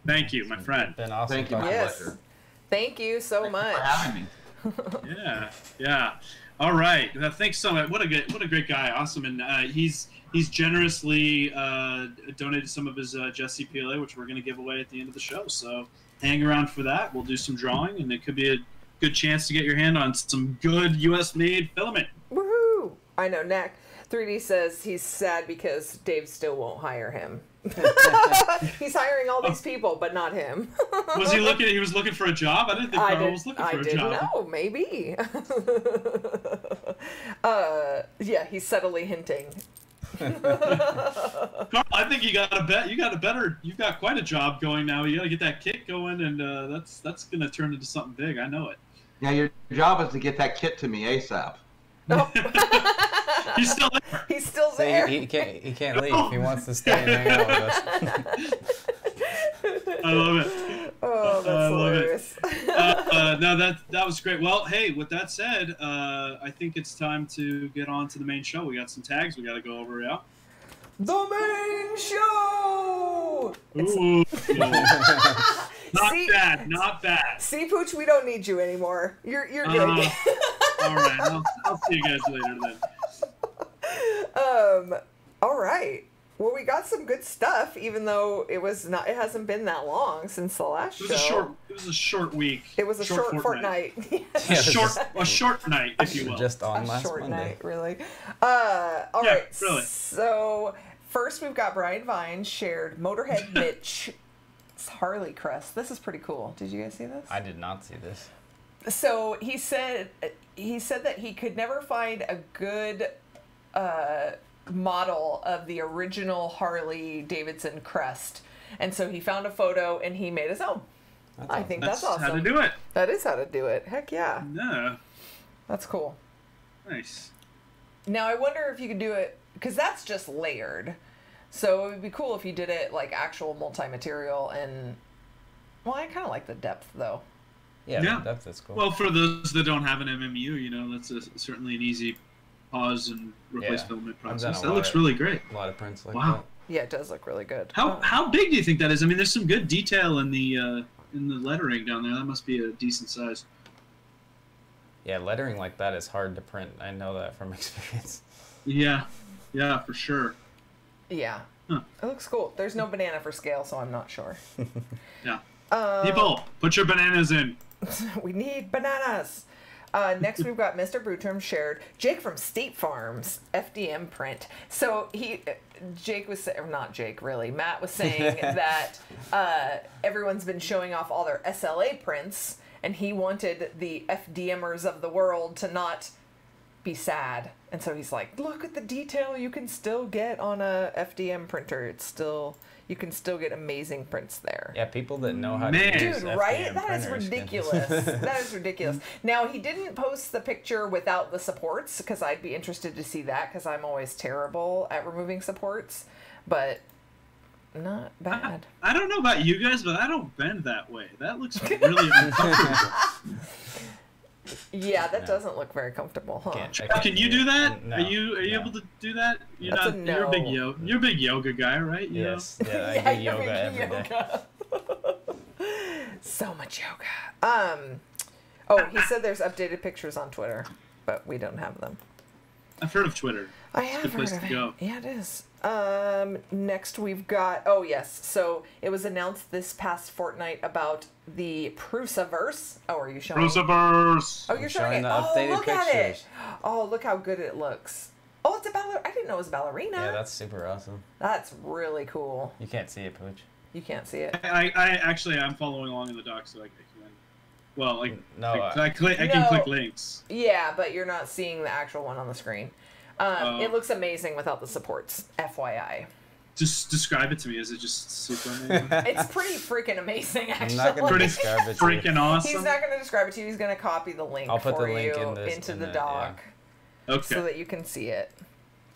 Thank you, my friend. It's been awesome. Thank you, my pleasure. Thank you so much. For having me. Yeah. All right. Thanks so much. What a great guy. Awesome. And he's generously donated some of his Jesse PLA, which we're going to give away at the end of the show. So hang around for that. We'll do some drawing, and it could be a good chance to get your hand on some good U.S.-made filament. Woohoo! I know. Knack 3D says he's sad because Dave still won't hire him. He's hiring all these people, but not him. Was he looking? He was looking for a job. I didn't think Carl was looking for a job. I didn't know. Maybe. Yeah, he's subtly hinting. Carl, I think you've got quite a job going now. You got to get that kit going, and that's going to turn into something big. I know it. Yeah, your job is to get that kit to me ASAP. Oh. He's still there. He's still there. He can't leave. He wants to stay and hang out with us. I love it. Oh, that's hilarious. No, that was great. Well, hey, with that said, I think it's time to get on to the main show. We got some tags we got to go over, yeah? The main show! Ooh. Not bad. See, Pooch, we don't need you anymore. You're good. All right, I'll see you guys later then. All right. Well, we got some good stuff, even though it hasn't been that long since the last show. It was a short week. It was a short fortnight. a short night, if you will. Just on last short Monday. night, really. All right. Really. So first, we've got Brian Vine shared Motorhead Mitch Harley crest. This is pretty cool. Did you guys see this? I did not see this. So he said that he could never find a good model of the original Harley Davidson crest, and so he found a photo and he made his own. I think that's awesome. How to do it. That is how to do it. Heck yeah. Yeah. That's cool. Nice. Now I wonder if you could do it, because that's just layered. So it would be cool if you did it like actual multi-material, and well, I kind of like the depth though. Yeah, that's cool. Well, for those that don't have an MMU, that's certainly an easy pause and replace filament process. That looks really great. A lot of prints like that. Yeah, it does look really good. How big do you think that is? I mean, there's some good detail in the lettering down there. That must be a decent size. Yeah, lettering like that is hard to print. I know that from experience. Yeah, for sure. Yeah, it looks cool. There's no banana for scale, so I'm not sure. Yeah. People, put your bananas in. We need bananas. Next, we've got Mr. Bootrum shared Jake from State Farm's FDM print. So Jake was, or not Jake really, Matt was saying that everyone's been showing off all their SLA prints, and he wanted the FDMers of the world to not be sad. And so he's like, look at the detail you can still get on a FDM printer. You can still get amazing prints there. Yeah, people that know how to use Dude, FDM right? That is printers ridiculous. That is ridiculous. Now, he didn't post the picture without the supports, because I'd be interested to see that, because I'm always terrible at removing supports. But not bad. I don't know about you guys, but I don't bend that way. That looks really uncomfortable. Yeah, that doesn't look very comfortable, huh? Can you do that? No, are you able to do that? You're a big yoga guy, right? Yes. Yeah, I do yoga every day. So much yoga. Oh, he said there's updated pictures on Twitter, but we don't have them. I've heard of Twitter. I have heard of it. Go. Yeah, it is. Next we've got, so it was announced this past fortnight about the Prusaverse. Oh, are you showing? Prusaverse. Oh, you're showing it. The updated look pictures. at it. Oh, look how good it looks. Oh, it's a ballerina. I didn't know it was a ballerina. Yeah, that's super awesome. That's really cool. You can't see it, Pooch. You can't see it. I'm following along in the doc, so I can. Well, I can click links. Yeah, but you're not seeing the actual one on the screen. It looks amazing without the supports, FYI. Just describe it to me. Is it just super amazing? It's pretty freaking amazing, actually. I'm not going to describe it to you. Freaking awesome. He's not going to describe it to you. He's going to copy the link I'll put for the link you into the doc. Yeah. Okay. So that you can see it.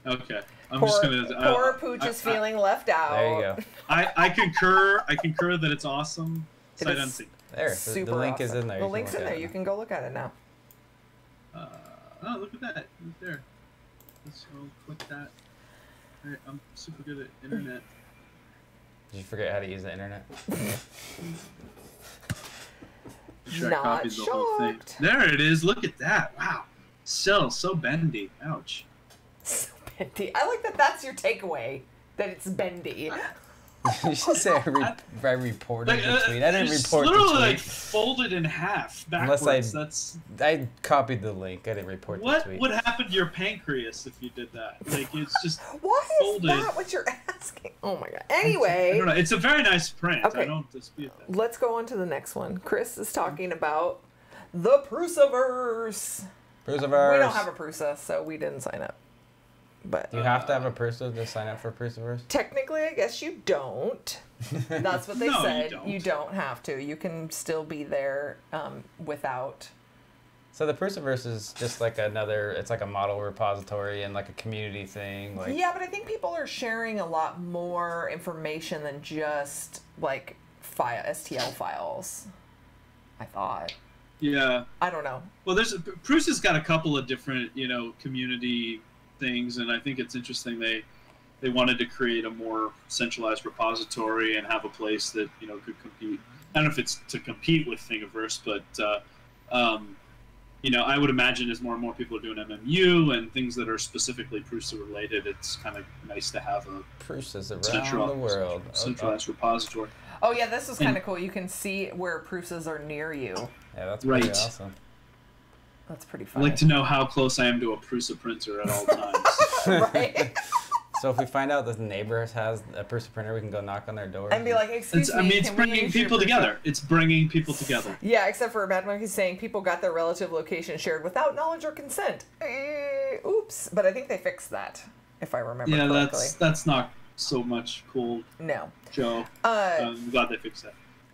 Okay. Poor Pooch is feeling left out. There you go. I concur that it's awesome. Sight unseen. There, the link awesome. is in there. The link's in there. You can go look at it now. Oh, look at that. Right there. Let's go click that. All right, I'm super good at internet. Did you forget how to use the internet? Sure, I copied the whole thing. There it is. Look at that. Wow. So bendy. Ouch. So bendy. I like that that's your takeaway. That it's bendy. You should say I reported the tweet. I didn't report the tweet. It's literally folded in half backwards. I copied the link. I didn't report the tweet. What would happen to your pancreas if you did that? It's just what folded. Is that what you're asking? Oh my god. Anyway. I don't know. It's a very nice print. Okay. I don't dispute that. Let's go on to the next one. Chris is talking about the Prusaverse. Prusaverse. We don't have a Prusa, so we didn't sign up. But you have to have a Prusa to sign up for Prusaverse? Technically, I guess you don't. That's what they said. You don't have to. You can still be there without. So the Prusaverse is just like it's like a model repository and like a community thing. Yeah, but I think people are sharing a lot more information than just like STL files. I thought. Yeah. I don't know. Well, Prusa's got a couple of different, community things, and I think it's interesting they wanted to create a more centralized repository and have a place that could compete. I don't know if it's to compete with Thingiverse, but you know, I would imagine as more and more people are doing MMU and things that are specifically Prusa related, it's kind of nice to have a Prusa's around the world. centralized repository. Oh yeah, this is kind of cool. You can see where Prusas are near you. Yeah, that's pretty awesome. That's pretty I funny. like to know how close I am to a Prusa printer at all times. Right? So if we find out that the neighbor has a Prusa printer, we can go knock on their door. And be like, excuse me, I mean, it's can we bringing use your people Prusa? together. It's bringing people together. Yeah, except for Bad Monkey saying people got their relative location shared without knowledge or consent. Oops. But I think they fixed that, if I remember correctly. Yeah, that's not so much cool, No. Joe. I'm glad they fixed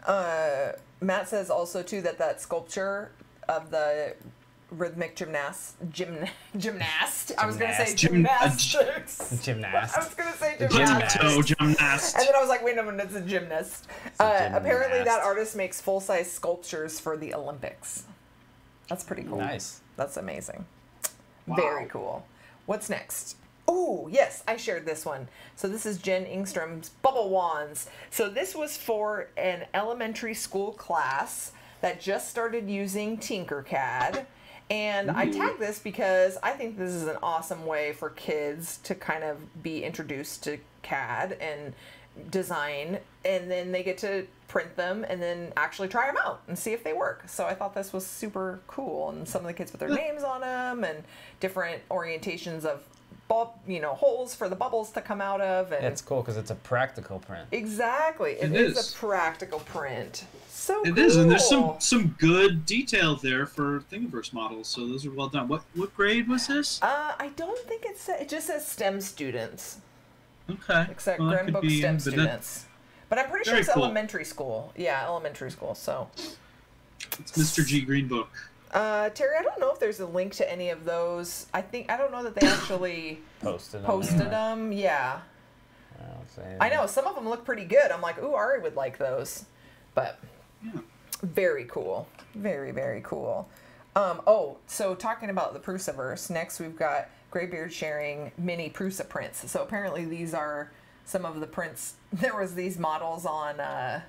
that. Matt says also, too, that sculpture of the rhythmic gymnast. I was going to say gymnastics. Gymnast. I was going to say Gymnast. And then I was like, wait, no, it's a gymnast. Apparently that artist makes full-size sculptures for the Olympics. That's pretty cool. Nice. That's amazing. Wow. Very cool. What's next? Oh, yes, I shared this one. So this is Jen Ingstrom's Bubble Wands. So this was for an elementary school class that just started using Tinkercad. And I tagged this because I think this is an awesome way for kids to kind of be introduced to CAD and design, and then they get to print them and then actually try them out and see if they work. So I thought this was super cool, and some of the kids put their names on them and different orientations of holes for the bubbles to come out of. And it's cool because it's a practical print. Exactly. It is a practical print. So It cool. is, and there's some good detail there for Thingiverse models, so those are well done. What grade was this? I don't think it just says STEM students. Okay. Except Well, that Grand could Book be STEM in, but students. But I'm pretty sure Very it's cool. elementary school. Yeah, elementary school. So It's Mr. G Green Book. Terry, I don't know if there's a link to any of those. I don't know that they actually Posted them. Yeah. I know some of them look pretty good. I'm like, ooh, Ari would like those. But Yeah. very cool. Very, very cool. So talking about the Prusaverse, next we've got Graybeard sharing mini Prusa prints. So apparently these are some of the prints. There was these models on the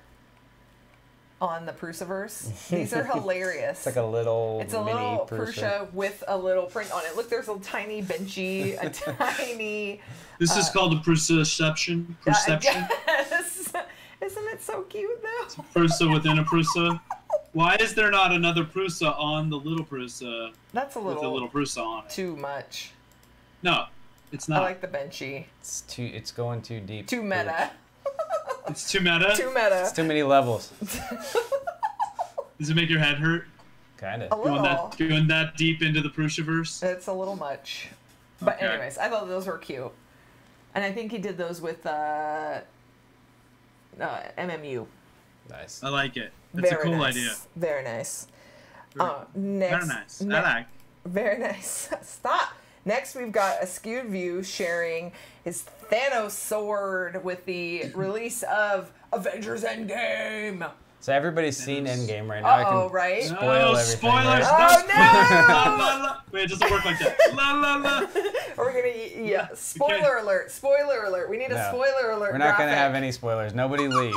Prusaverse. These are hilarious. It's like a little It's a mini little Prusa. Prusa with a little print on it. Look, there's a tiny benchy, a tiny... This is called a Prusaception. Perception. Yes. Isn't it so cute, though? Prusa within a Prusa. Why is there not another Prusa on the little Prusa That's a with a little Prusa on it? too much. No, it's not. I like the benchy. It's going too deep. Too meta. It's too meta? Too meta. It's too many levels. Does it make your head hurt? Kinda. A little. Going that deep into the Prusaverse? It's a little much. But Okay. anyways, I thought those were cute. And I think he did those with MMU. Nice. I like it. That's a cool nice. idea. Very nice. Next, Very nice. I like. Very nice. Stop. Next, we've got a skewed view sharing his Thanos Sword with the release of Avengers Endgame. So everybody's seen Endgame right now. I can right? spoil everything. Spoilers! Right? Oh, no! La, la, la. Wait, it doesn't work like that. La la la. Are we gonna? Spoiler alert! Spoiler alert! We need a No. spoiler alert. We're not graphic. gonna have any spoilers. Nobody leave.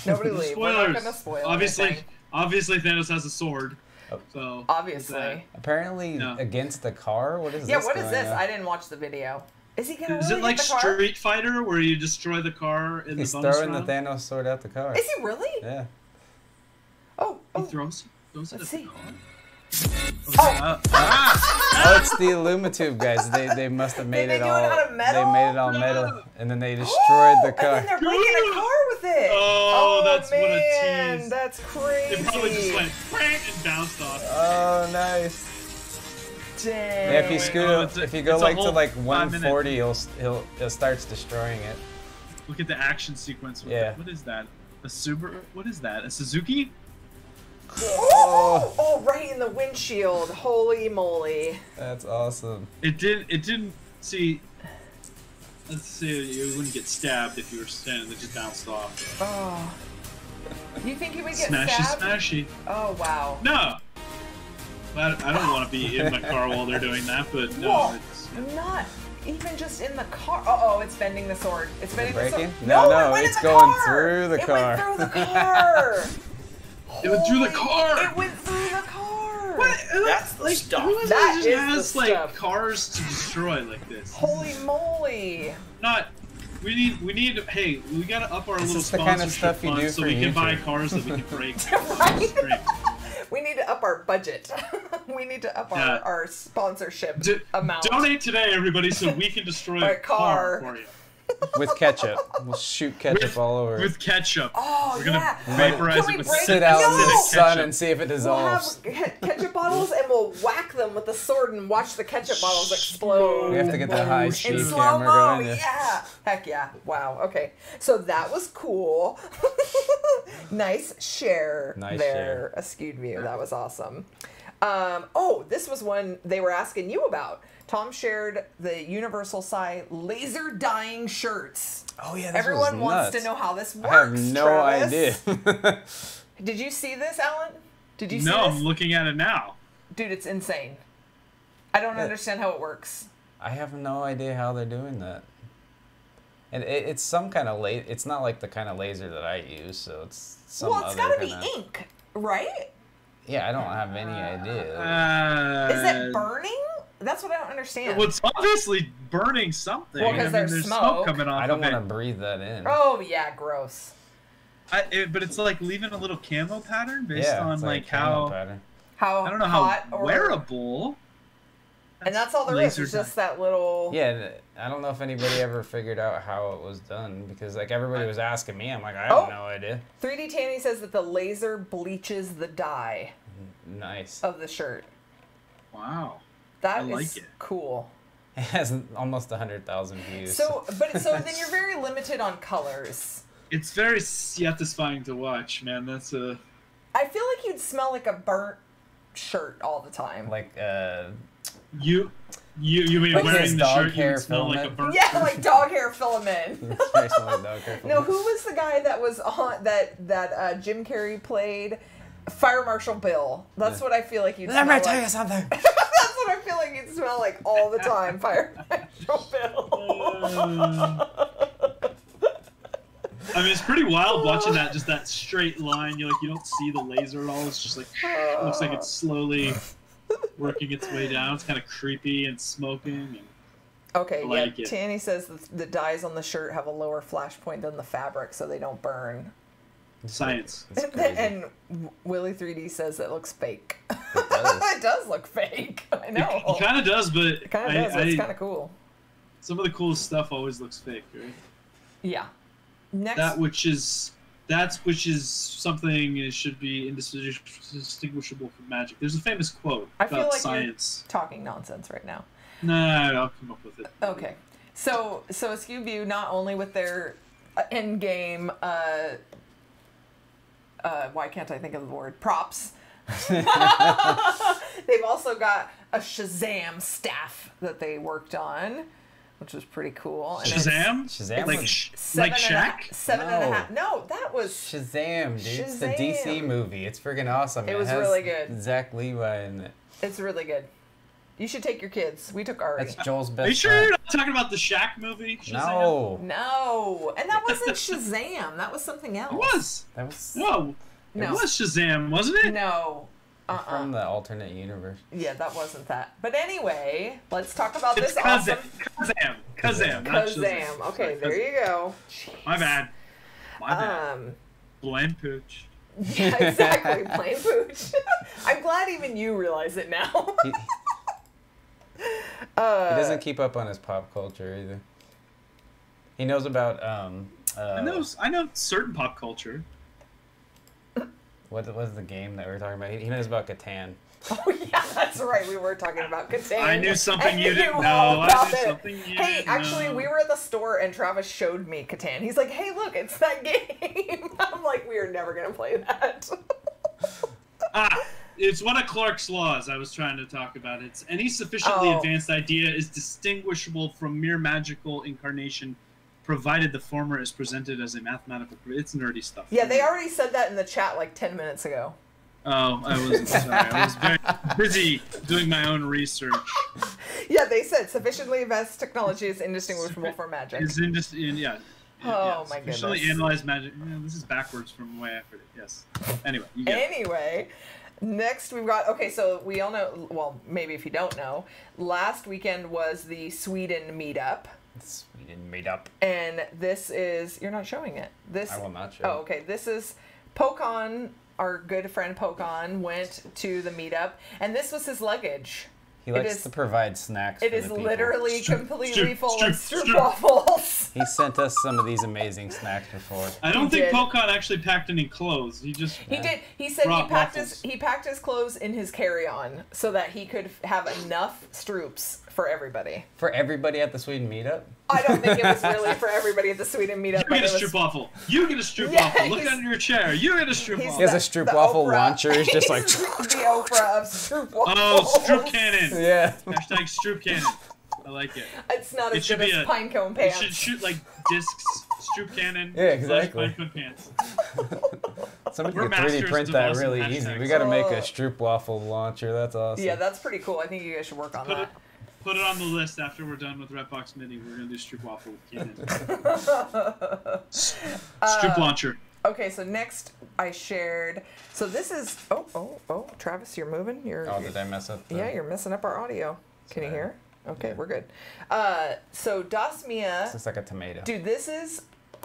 Nobody leave. We're Spoilers. not gonna spoil Obviously, anything. Thanos has a sword. Oh. So Obviously. Apparently No. against the car. What is Yeah. this? What is going this? on? I didn't watch the video. Is he gonna? Is really it like hit the car? Street Fighter where you destroy the car in He's the bonus throwing round? the Thanos sword out the car. Is he really? Yeah. Oh. He Oh. throws it Let's at the see. car. Oh, it's the Illumitube guys. They must have made they it do it all. out of metal? They made it all metal, and then they destroyed the car. And then they're breaking a car with it. Oh, that's what a man, tease. that's crazy. It probably just went "Bang," and bounced off. Oh, nice. Dang. Yeah, if you Wait, scoot, oh, it's a- if you go it's a like to whole like 5 minutes. 140, he'll starts destroying it. Look at the action sequence. With Yeah. it. What is that? A Subaru? What is that? A Suzuki? Oh, right in the windshield. Holy moly. That's awesome. It didn't see. Let's see. You wouldn't get stabbed if you were standing. It just bounced off. Oh. You think he would get Smashy, stabbed? smashy. Oh, wow. No. I don't want to be in my car while they're doing that, but no. Well, It's, not even just in the car. Uh-oh, it's bending the sword. It's bending the sword. breaking? No, it went in it's the going car. through the car. It went through the car. It went through the car. It went through the car. That's the like stuff. who That just is has the like stuff. cars to destroy like this? Holy moly! Not. We need. Hey, we gotta up our little is the kind of sponsorship stuff you fund do so for we can buy YouTube. cars that we can break. Right? We need to up our budget. We need to up Yeah. our sponsorship amount. Donate today, everybody, so we can destroy A a car car. for you. With ketchup. We'll shoot ketchup all over. With ketchup. Oh, We're gonna yeah. vaporize Can we it with break- Sit out in the No! sun and see if it We'll dissolves. have ketchup bottles and we'll whack them with the sword and watch the ketchup bottles explode. We have to get the high speed in camera slow-mo, going. yeah. Heck yeah. Wow. Okay. So that was cool. Nice share Nice there. A skewed view. That was awesome. Oh, this was one they were asking you about. Tom shared the Universal Sai laser dyeing shirts. Oh yeah, this Everyone was wants nuts. to know how this works. I have no Travis. idea. Did you see this, Alan? Did you see No, this? I'm looking at it now. Dude, it's insane. I don't understand how it works. I have no idea how they're doing that. And it's some kind of it's not like the kind of laser that I use, so it's some Well, it's other gotta be kinda... ink, right? Yeah, I don't have any idea. Is it burning? That's what I don't understand. Well, it's obviously burning something. Well, 'cause there's there's smoke. coming off I don't of want to it. breathe that in. Oh, yeah, gross. But it's like leaving a little camo pattern based Yeah, on it's like a camo how pattern. How I don't know hot how or... wearable. And that's all there is. laser It's just that little... Yeah, I don't know if anybody ever figured out how it was done because like everybody was asking me. I'm like, I Oh. have no idea. 3D Tanny says that the laser bleaches the dye Nice. of the shirt. Wow. That I like is it. cool. It has almost 100,000 views. So then you're very limited on colors. It's very satisfying to watch, man. That's a. I feel like you'd smell like a burnt shirt all the time. like You mean Like wearing his the dog shirt? You hair would smell like a filament? burnt. Yeah, like dog hair filament. it's very similar to dog hair No, filament. who was the guy that was on that Jim Carrey played? Fire Marshal Bill. That's what I feel like you'd Let smell me tell like. you something. That's what I feel like you'd smell like all the time. Fire Marshal Bill. I mean, it's pretty wild watching that. Just that straight line. You don't see the laser at all. It's just like it looks like it's slowly working its way down. It's kind of creepy and smoking. And Okay, I like yeah. it. Tanny says the dyes on the shirt have a lower flash point than the fabric, so they don't burn. science. It's crazy. And Willie 3D says it looks fake. It does. It does look fake. I know. It kind of does, but It kind of does. It's kind of cool. some of the coolest stuff always looks fake, right? Yeah. Next. That which is something that should be indistinguishable from magic. There's a famous quote I feel about like science. you're talking nonsense right now. No, I'll come up with it. Okay. So Askew View, not only with their end game, why can't I think of the word? Props. They've also got a Shazam staff that they worked on, which was pretty cool. And it's Shazam? Shazam Like, was- seven like and a- Shaq? seven and a No. half. No, that was. Shazam, dude. It's the Shazam. DC movie. It's friggin' awesome. It was has really good. Zach Levi in it. It's really good. You should take your kids. We took Ari. That's Joel's best Are you sure friend. you're not talking about the Shaq movie? Shazam? No. No, and that wasn't Shazam. That was something else. It was. That was No. No. It was Shazam, wasn't it? No. from the alternate universe. Yeah, that wasn't that. But anyway, let's talk about It's this Kazam. awesome Kazam, not Shazam. Kazam. Okay, Sorry, there Kazam. you go. My bad. My bad. Um, Blame Pooch. yeah, exactly. Plain Pooch. I'm glad even you realize it now. He doesn't keep up on his pop culture either. He knows about I know certain pop culture. what was the game that we were talking about? He knows about Catan. Oh yeah, that's right. We were talking about Catan. I knew something And you didn't knew know. all I about knew it. something you Hey, didn't actually, know. we were at the store and Travis showed me Catan. He's like, "Hey, look, it's that game." I'm like, "We are never gonna play that." It's one of Clark's laws I was trying to talk about. It's any sufficiently Oh. advanced idea is distinguishable from mere magical incarnation, provided the former is presented as a mathematical. It's nerdy stuff. Yeah, they already said that in the chat like 10 minutes ago. Oh, I wasn't sorry. I was very busy doing my own research. Yeah, they said sufficiently advanced technology is indistinguishable from magic. It's in just yeah. Oh, my Sufficiently goodness. analyze magic. Yeah, this is backwards from the way I heard it. Yes. Anyway, you get it. Anyway, Next, we've got, okay, so we all know, well, maybe if you don't know, last weekend was the Sweden Meetup. Sweden Meetup. And this is, you're not showing it. This. I will not show Oh, okay. This is Pokon, our good friend Pokon, went to the Meetup, and this was his luggage. He likes to provide snacks for It is the people. literally completely full of stroopwafels. He sent us some of these amazing snacks before. I don't think Pokon actually packed any clothes. He just He did. He said waffles. he packed his clothes in his carry-on so that he could have enough stroops for everybody. For everybody at the Sweden Meetup? I don't think it was really for everybody at the Sweden Meetup. You get a stroopwafel. You get a stroopwafel. Look under your chair. You get a stroopwafel. He has a stroopwafel launcher. It's just like... the Oprah of stroopwafels. Oh, stroop cannon. Yeah. Hashtag stroop cannon. I like it. It's not as should good be as a- pinecone It pants. should shoot like discs. Stroop cannon. Yeah, exactly. /pinecone pants. Somebody We're could 3D masters print of that awesome really hashtags. easy. We got to make a stroopwafel launcher. That's awesome. Yeah, that's pretty cool. I think you guys should work on that. Put it on the list after we're done with Redbox Mini. We're gonna do stroopwafel cannon. Stroop launcher. Okay, so next I shared. So this is. Oh, Travis, you're moving. Oh, did I mess up? Yeah, you're messing up our audio. Can you hear? Okay, Yeah. we're good. So Das Mia. It's just like a tomato. Dude, this is.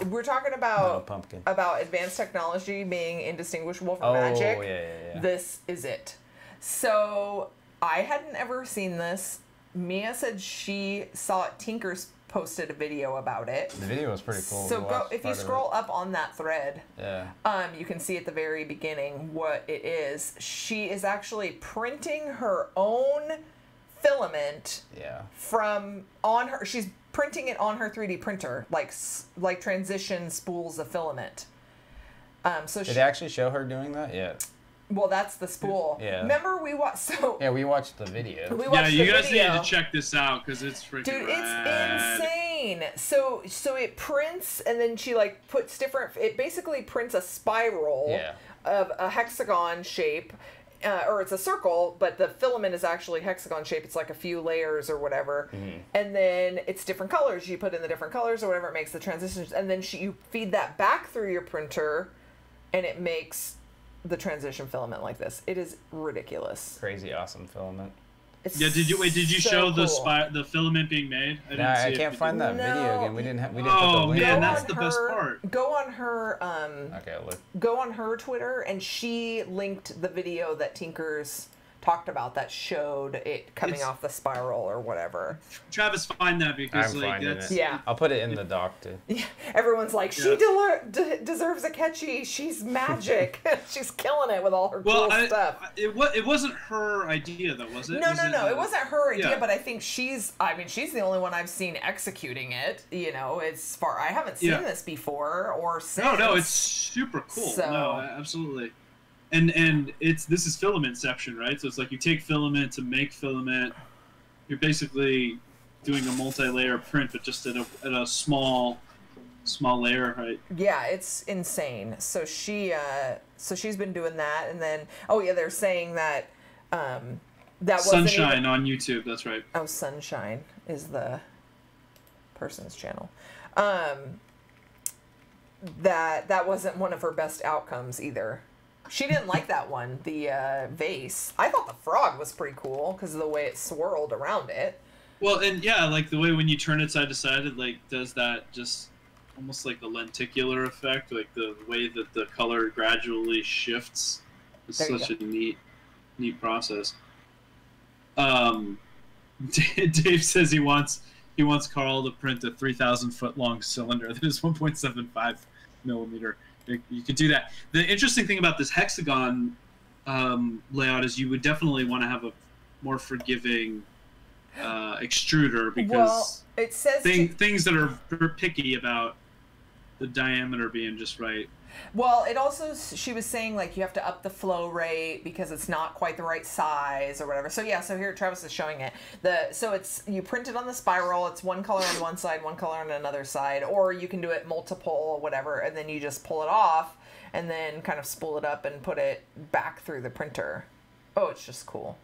We're talking No, about pumpkin. advanced technology being indistinguishable from Oh, magic. yeah. This is it. So I hadn't ever seen this. Mia said she saw it. Tinker's posted a video about it. The video was pretty cool. So We go watched if you part of scroll up on that thread. it. You can see at the very beginning what it is. She is actually printing her own filament Yeah. from on her. She's printing it on her 3D printer, like transition spools of filament. So Did she, they actually show her doing that? Yeah. well, that's the spool. Yeah. Remember we watched. So Yeah, we watched the video. we Yeah, watched you the guys video. need to check this out because it's freaking Dude, rad. it's insane. So it prints and then she like puts different. It basically prints a spiral Yeah. of a hexagon shape, or it's a circle, but the filament is actually hexagon shape. It's like a few layers or whatever, and then it's different colors. You put in the different colors or whatever. It makes the transitions, and then you feed that back through your printer, and it makes the transition filament like this. It is ridiculous. Crazy awesome filament. It's Yeah, did you so show the cool. the filament being made? Nah, I if can't you find did. that video No. again. We didn't put the Oh, link. man, Go that's on the best her- part. Go on her Okay, I'll look. go on her Twitter, and she linked the video that Tinker's talked about that showed it coming It's- off the spiral or whatever. Travis, find that because I'm like finding that's it. Yeah. I'll put it in the doc too. Yeah, everyone's like, she deserves a catchy. She's magic. She's killing it with all her well, cool stuff. it wasn't her idea though, was it? No, Was it wasn't her idea, yeah. but I think she's the only one I've seen executing it. You know, I haven't seen Yeah. this before or since. No, it's super cool. So- No, absolutely. And this is filamentception, right? So it's like you take filament to make filament. You're basically doing a multi-layer print, but just at a small layer, right? Yeah, it's insane. So she's been doing that, and then they're saying that that wasn't Sunshine even, on YouTube. That's right. Sunshine is the person's channel. That wasn't one of her best outcomes either. She didn't like that one, the vase. I thought the frog was pretty cool because of the way it swirled around it. Well, and yeah, like the way when you turn it side to side, it like does that just almost like a lenticular effect, like the way that the color gradually shifts. It's There you such a neat process. Dave says he wants Carl to print a 3,000 foot long cylinder that is 1.75 millimeter. You could do that. The interesting thing about this hexagon layout is you would definitely want to have a more forgiving extruder because it says things that are picky about the diameter being just right. Well, it also, she was saying, like, you have to up the flow rate because it's not quite the right size or whatever. So, yeah, so here Travis is showing it. So it's, you print it on the spiral, it's one color on one side, one color on another side, or you can do it multiple, whatever, and then you just pull it off and then kind of spool it up and put it back through the printer. Oh, it's just cool.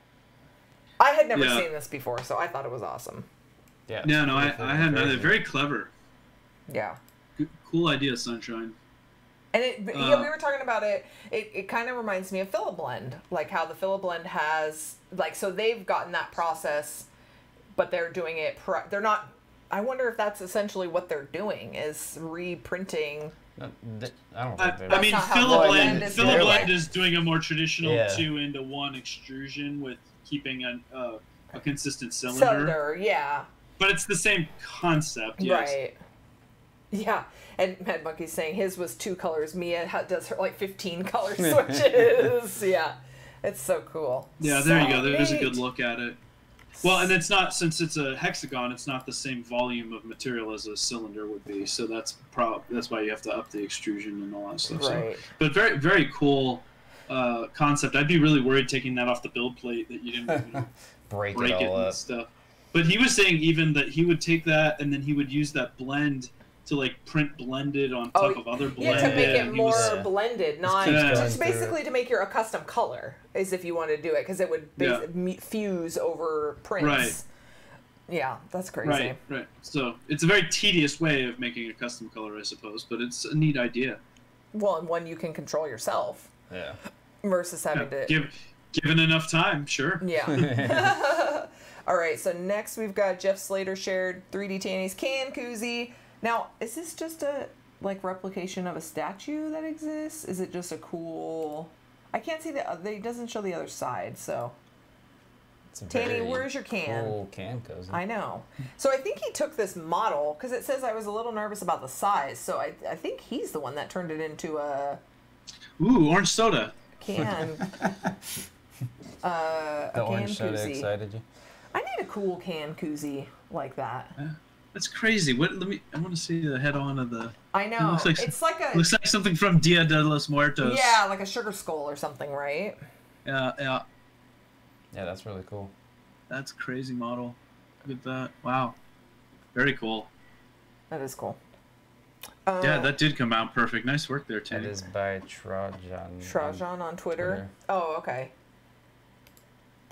I had never seen this before, so I thought it was awesome. Yeah. No, I hadn't either. Very clever. Yeah. Cool idea, Sunshine. And yeah, we were talking about it. It kind of reminds me of Filament, like how the Filament has, like, so they've gotten that process, but they're doing it. They're not. I wonder if that's essentially what they're doing is reprinting. I don't think they're. I mean, Filament is doing a more traditional 2-into-1 extrusion with keeping a consistent cylinder. Yeah. But it's the same concept, yes. Right. Yeah. And Mad Monkey's saying his was 2 colors. Mia does her like 15 color switches. Yeah. It's so cool. Yeah, there you go. There's a good look at it. Well, and it's not, since it's a hexagon, it's not the same volume of material as a cylinder would be. So that's why you have to up the extrusion and all that stuff. Right. So, but very, very cool concept. I'd be really worried taking that off the build plate that you didn't break it all and up. Stuff. But he was saying even that he would take that and then he would use that blend to like print blended on top of other blended. Yeah, to make it more blended, not just basically to make your a custom color is if you want to do it because it would fuse over prints. Right. Yeah, that's crazy. Right. So it's a very tedious way of making a custom color, I suppose, but it's a neat idea. Well, and one you can control yourself. Yeah. Versus having to given enough time, sure. Yeah. All right. So next we've got Jeff Slater shared 3D Tanny's can koozie. Now, is this just a like replication of a statue that exists? Is it just a cool? I can't see it doesn't show the other side. So, Tanny, where's your can? Cool can cozy. I know. So I think he took this model because it says I was a little nervous about the size. So I think he's the one that turned it into a. Ooh, orange soda. Can. The orange soda excited you? I need a cool can koozie like that. That's crazy. I want to see the head-on of the. I know. It's like a. Looks like something from Dia de los Muertos. Yeah, like a sugar skull or something, right? Yeah. Yeah, that's really cool. That's a crazy model. Look at that. Wow. Very cool. That is cool. Yeah, that did come out perfect. Nice work there, Tim. That is by Trajan. Trajan on Twitter. Oh, okay.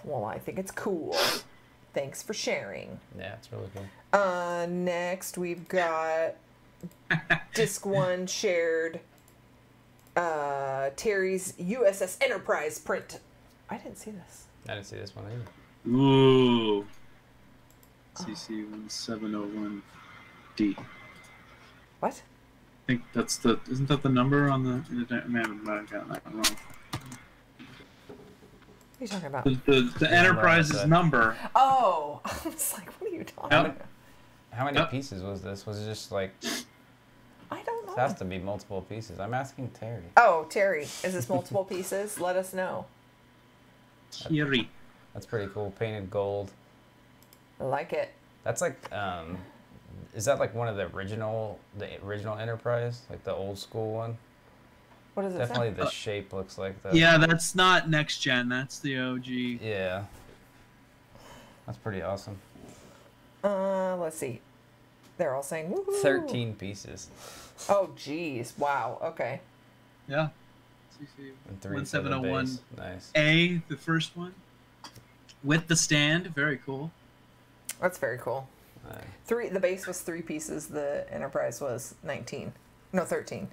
Well, I think it's cool. Thanks for sharing. Yeah, it's really cool. Next we've got Disc 1 shared Terry's USS Enterprise print. I didn't see this. I didn't see this one either. Ooh. CC1701D. What? I think that's isn't that the number on the, man, I got that wrong. What are you talking about? The Enterprise's number. Oh, I was like, what are you talking about? How many pieces was this? Was it just like... I don't know. It has to be multiple pieces. I'm asking Terry. Oh, Terry. Is this multiple pieces? Let us know. Terry. That's pretty cool. Painted gold. I like it. That's like... is that like one of the original Enterprise? Like the old school one? What is it? Definitely the shape looks like that. Yeah, that's not next gen. That's the OG. Yeah. That's pretty awesome. Let's see. They're all saying woohoo. 13 pieces. Oh, geez. Wow. Okay. Yeah. And 1701. Nice. A, the first one. With the stand. Very cool. That's very cool. The base was 3 pieces. The Enterprise was 19. No, 13.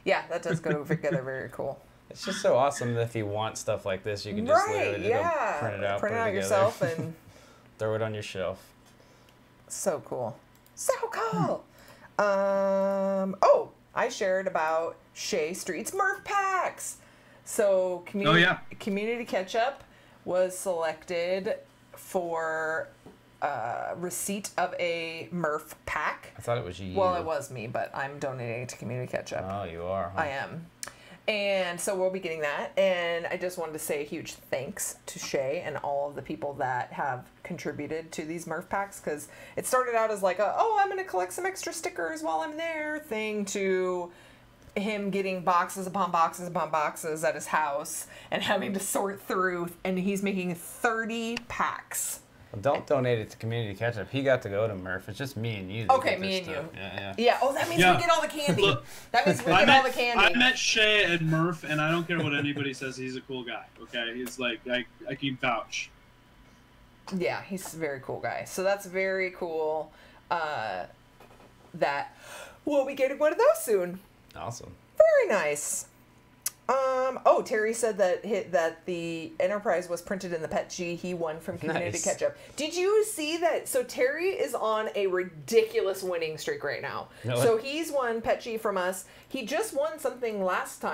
Yeah, that does go together very cool. It's just so awesome that if you want stuff like this, you can just literally just go print it out, print it out yourself, and throw it on your shelf. So cool. So cool. Oh, I shared about Shea Street's Murph packs. So Community Ketchup was selected for receipt of a Murph pack. I thought it was you. Well, it was me, but I'm donating to Community Ketchup. Oh, you are, huh? I am. And so we'll be getting that. And I just wanted to say a huge thanks to Shay and all of the people that have contributed to these Murph packs, because it started out as like I'm going to collect some extra stickers while I'm there thing, to him getting boxes upon boxes upon boxes at his house and having to sort through, and he's making 30 packs. Well, don't donate it to Community Ketchup. He got to go to Murph. It's just me and you. Okay, me and you. Yeah. Oh, that means we get all the candy. Look, that means we get all the candy. I met Shay at Murph, and I don't care what anybody says. He's a cool guy. Okay, he's like I can vouch. Yeah, he's a very cool guy. So that's very cool. That we'll be getting one of those soon. Awesome. Very nice. Oh, Terry said that the Enterprise was printed in the Pet G he won from Community Nice. Ketchup. Did you see that? So Terry is on a ridiculous winning streak right now. Really? So he's won Pet G from us. He just won something last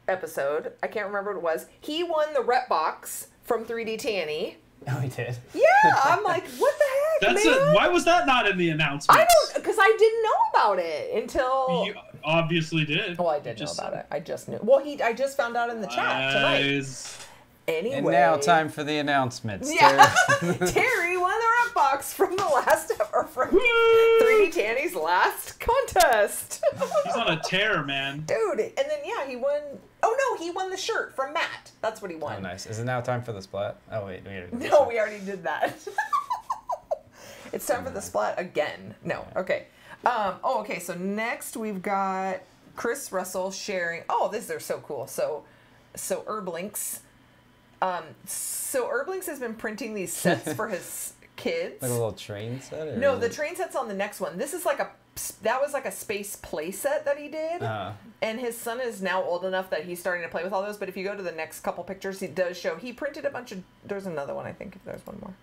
episode. I can't remember what it was. He won the rep box from 3D Tanny. Oh, he did. Yeah, I'm like, what the heck, That's man? it. Why was that not in the announcement? I don't, because I didn't know about it until. You obviously did. Well, I did know about it. I just knew. Well, I just found out in the chat tonight. Nice. Anyway. And now time for the announcements. Yeah. Terry won the rep box from the last or from 3D Tanny's last contest. He's on a tear, man. Dude, and then he won. Oh no, he won the shirt from Matt. That's what he won. Oh, nice. Is it now time for the splat? Oh, wait. We already did that. It's time for the splat again. No. Okay. Okay. So next we've got Chris Russell sharing. Oh, they're so cool. So Herblinks. So Herblinks has been printing these sets for his kids. Like a little train set? Or No, the train set's on the next one. This is that was like a space play set that he did. And his son is now old enough that he's starting to play with all those. But if you go to the next couple pictures, he does show. He printed a bunch of. There's another one, I think, if there's one more.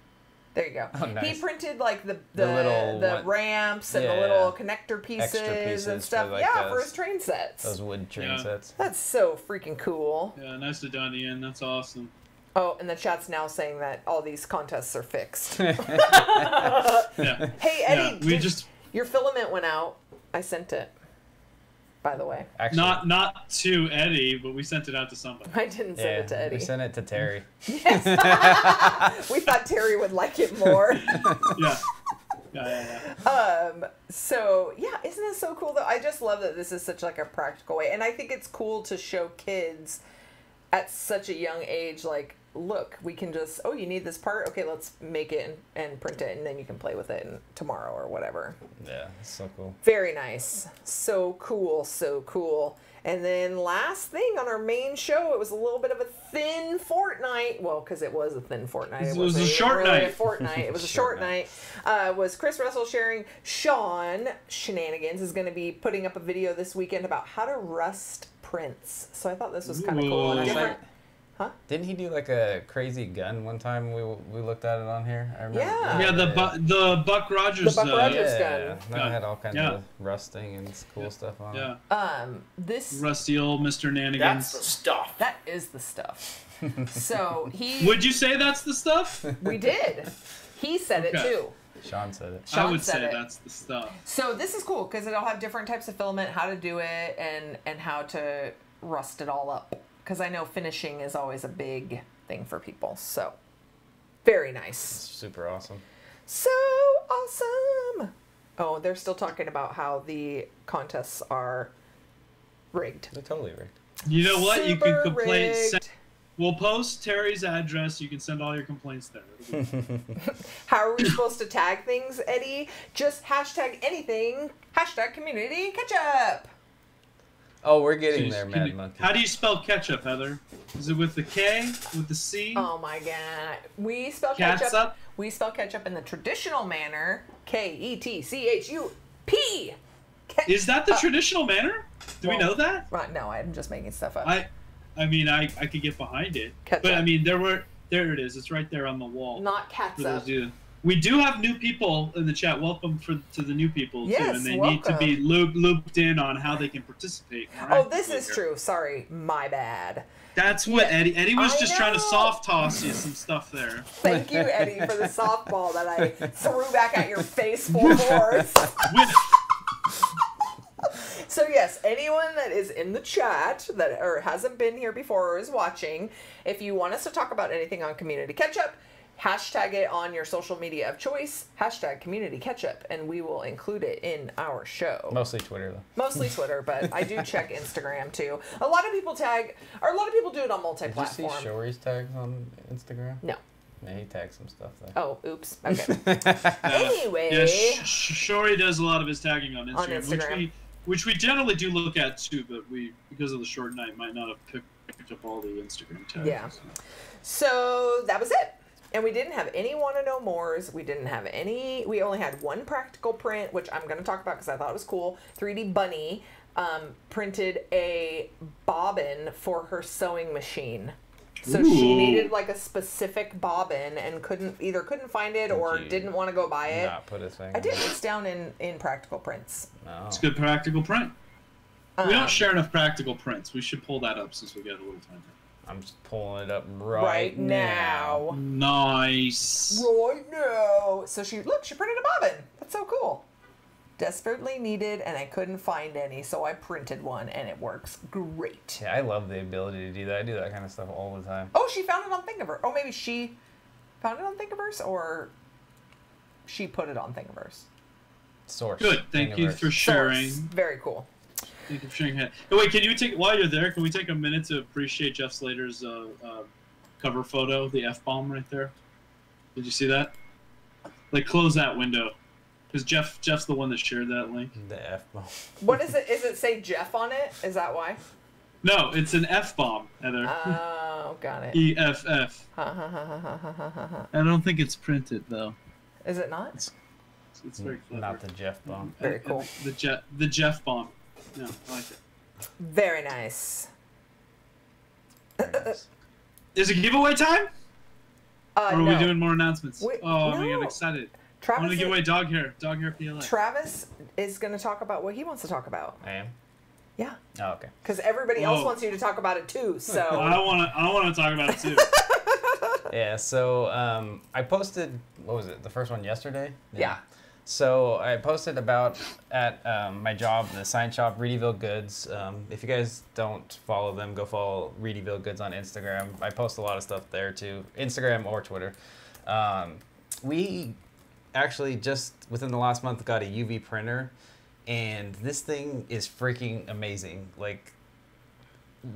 There you go. Oh, nice. He printed like the little ramps and the little connector pieces and stuff. for, like, for his train sets. Those wood train sets. That's so freaking cool. Yeah, nice to Donnie in. That's awesome. Oh, and the chat's now saying that all these contests are fixed. Yeah. Hey, Eddie, Yeah, your filament went out. I sent it, by the way. Actually, not to Eddie, but we sent it out to somebody. I didn't send it to Eddie. We sent it to Terry. Yes. We thought Terry would like it more. Yeah. So yeah, isn't it so cool though? I just love that this is such like a practical way, and I think it's cool to show kids at such a young age, like, look, we can just, oh, you need this part? Okay, let's make it and print it, and then you can play with it tomorrow or whatever. Yeah, it's so cool. Very nice. So cool, so cool. And then last thing on our main show, it was a little bit of a thin fortnight. Well, because it was a thin fortnight. It was a short really night. A fortnight. It was a short night. Was Chris Russell sharing. Sean Shenanigans is going to be putting up a video this weekend about how to rust prints. So I thought this was kind of cool. And different. Huh? Didn't he do like a crazy gun one time? We looked at it on here. I remember. Yeah. Yeah, the Buck Rogers. The Buck Rogers yeah, gun. That had all kinds of rusting and cool stuff on it. Yeah. This rusty old Mr. Nanigans. That's the stuff. That is the stuff. So he. Would you say that's the stuff? We did. He said it too. Sean said it. I would say that's the stuff. So this is cool because it'll have different types of filament, how to do it, and how to rust it all up. Because I know finishing is always a big thing for people. So, very nice. It's super awesome. So awesome. Oh, they're still talking about how the contests are rigged. They're totally rigged. You know what? You can Super complain. rigged. We'll post Terry's address. You can send all your complaints there. How are we supposed to tag things, Eddie? Just hashtag anything. Hashtag community ketchup. Oh, we're getting Jeez, there, Mad Monkey. How do you spell ketchup, Heather? Is it with the K? With the C? Oh my god. We spell Catsup? ketchup. We spell ketchup in the traditional manner. Ketchup. Is that the traditional manner? Do we know that? Right, no, I'm just making stuff up. I mean, I could get behind it. Ketchup. But I mean, there it is. It's right there on the wall. Not catsup. We do have new people in the chat. Welcome to the new people, yes, too. And they welcome. need to be looped in on how they can participate. Oh, this is true. Sorry. My bad. That's what Eddie was just trying to know. soft toss you some stuff there. Thank you, Eddie, for the softball that I threw back at your face full force. So yes, anyone that is in the chat that or hasn't been here before or is watching, if you want us to talk about anything on Community Ketchup, hashtag it on your social media of choice, hashtag Community Ketchup, and we will include it in our show. Mostly Twitter, though. Mostly Twitter, but I do check Instagram too. A lot of people tag, or a lot of people do it on multi-platform. Did you see Shory's tags on Instagram? No. Yeah, he tagged some stuff there. Oh, oops. Okay. Anyway. Yeah, Shory does a lot of his tagging on Instagram. Which we generally do look at too, but we, because of the short night, might not have picked up all the Instagram tags. Yeah. So that was it. And we didn't have any want to know mores. We didn't have any. We only had one practical print, which I'm going to talk about because I thought it was cool. 3D Bunny. printed a bobbin for her sewing machine. So she needed like a specific bobbin and couldn't find it or didn't want to go buy it. Not put a thing. I did. It's down in Practical Prints. No. It's good practical print. We don't share enough practical prints. We should pull that up since we got a little time. I'm just pulling it up right now. Nice. Right now. So she printed a bobbin. That's so cool. Desperately needed, and I couldn't find any, so I printed one, and it works great. Yeah, I love the ability to do that. I do that kind of stuff all the time. Oh, she found it on Thingiverse. Oh, maybe she found it on Thingiverse, or she put it on Thingiverse. Source. Good. Thank you for sharing. Source. Very cool. Thank you for sharing that. Hey, wait, can you while you're there, can we take a minute to appreciate Jeff Slater's cover photo, the F-bomb right there? Did you see that? Like, close that window. Because Jeff's the one that shared that link. The F-bomb. What is it? Is it say Jeff on it? Is that why? No, it's an F-bomb, Heather. Oh, got it. EFF. I don't think it's printed, though. Is it not? It's very clever. Not the Jeff bomb. Very cool. The Jeff bomb. No, I like it. Very nice. Very nice. Is it giveaway time? Or are we no. doing more announcements? Wait, oh, no. I'm getting excited. I Travis want to give away dog hair PLA. Travis is going to talk about what he wants to talk about. I am? Yeah. Oh, okay. Because everybody else wants you to talk about it too. So I want to talk about it too. Yeah, so I posted, what was it, the first one yesterday? Yeah. So I posted about at my job, the sign shop, Reedyville Goods. If you guys don't follow them, go follow Reedyville Goods on Instagram. I post a lot of stuff there too, Instagram or Twitter. We actually just within the last month got a UV printer, and this thing is freaking amazing. Like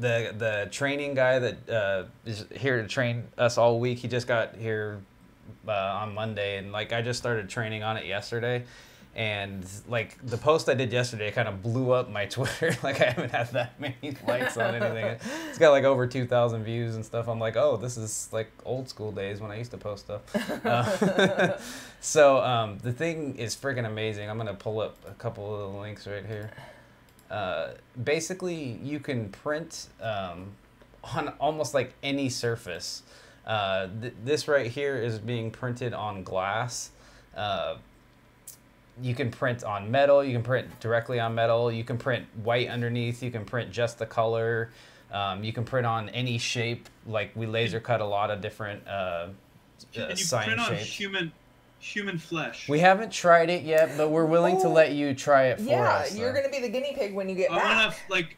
the training guy that is here to train us all week, he just got here on Monday, and like I just started training on it yesterday, and like the post I did yesterday kind of blew up my Twitter. Like I haven't had that many likes on anything. It's got like over 2,000 views and stuff. I'm like, oh, this is like old school days when I used to post stuff. So the thing is freaking amazing. I'm gonna pull up a couple of the links right here. Basically, you can print on almost like any surface. This right here is being printed on glass. You can print on metal. You can print directly on metal. You can print white underneath. You can print just the color. You can print on any shape. Like we laser cut a lot of different Can you sign print on shapes. human flesh? We haven't tried it yet, but we're willing to let you try it for us. Yeah, you're going to be the guinea pig when you get I back. want to like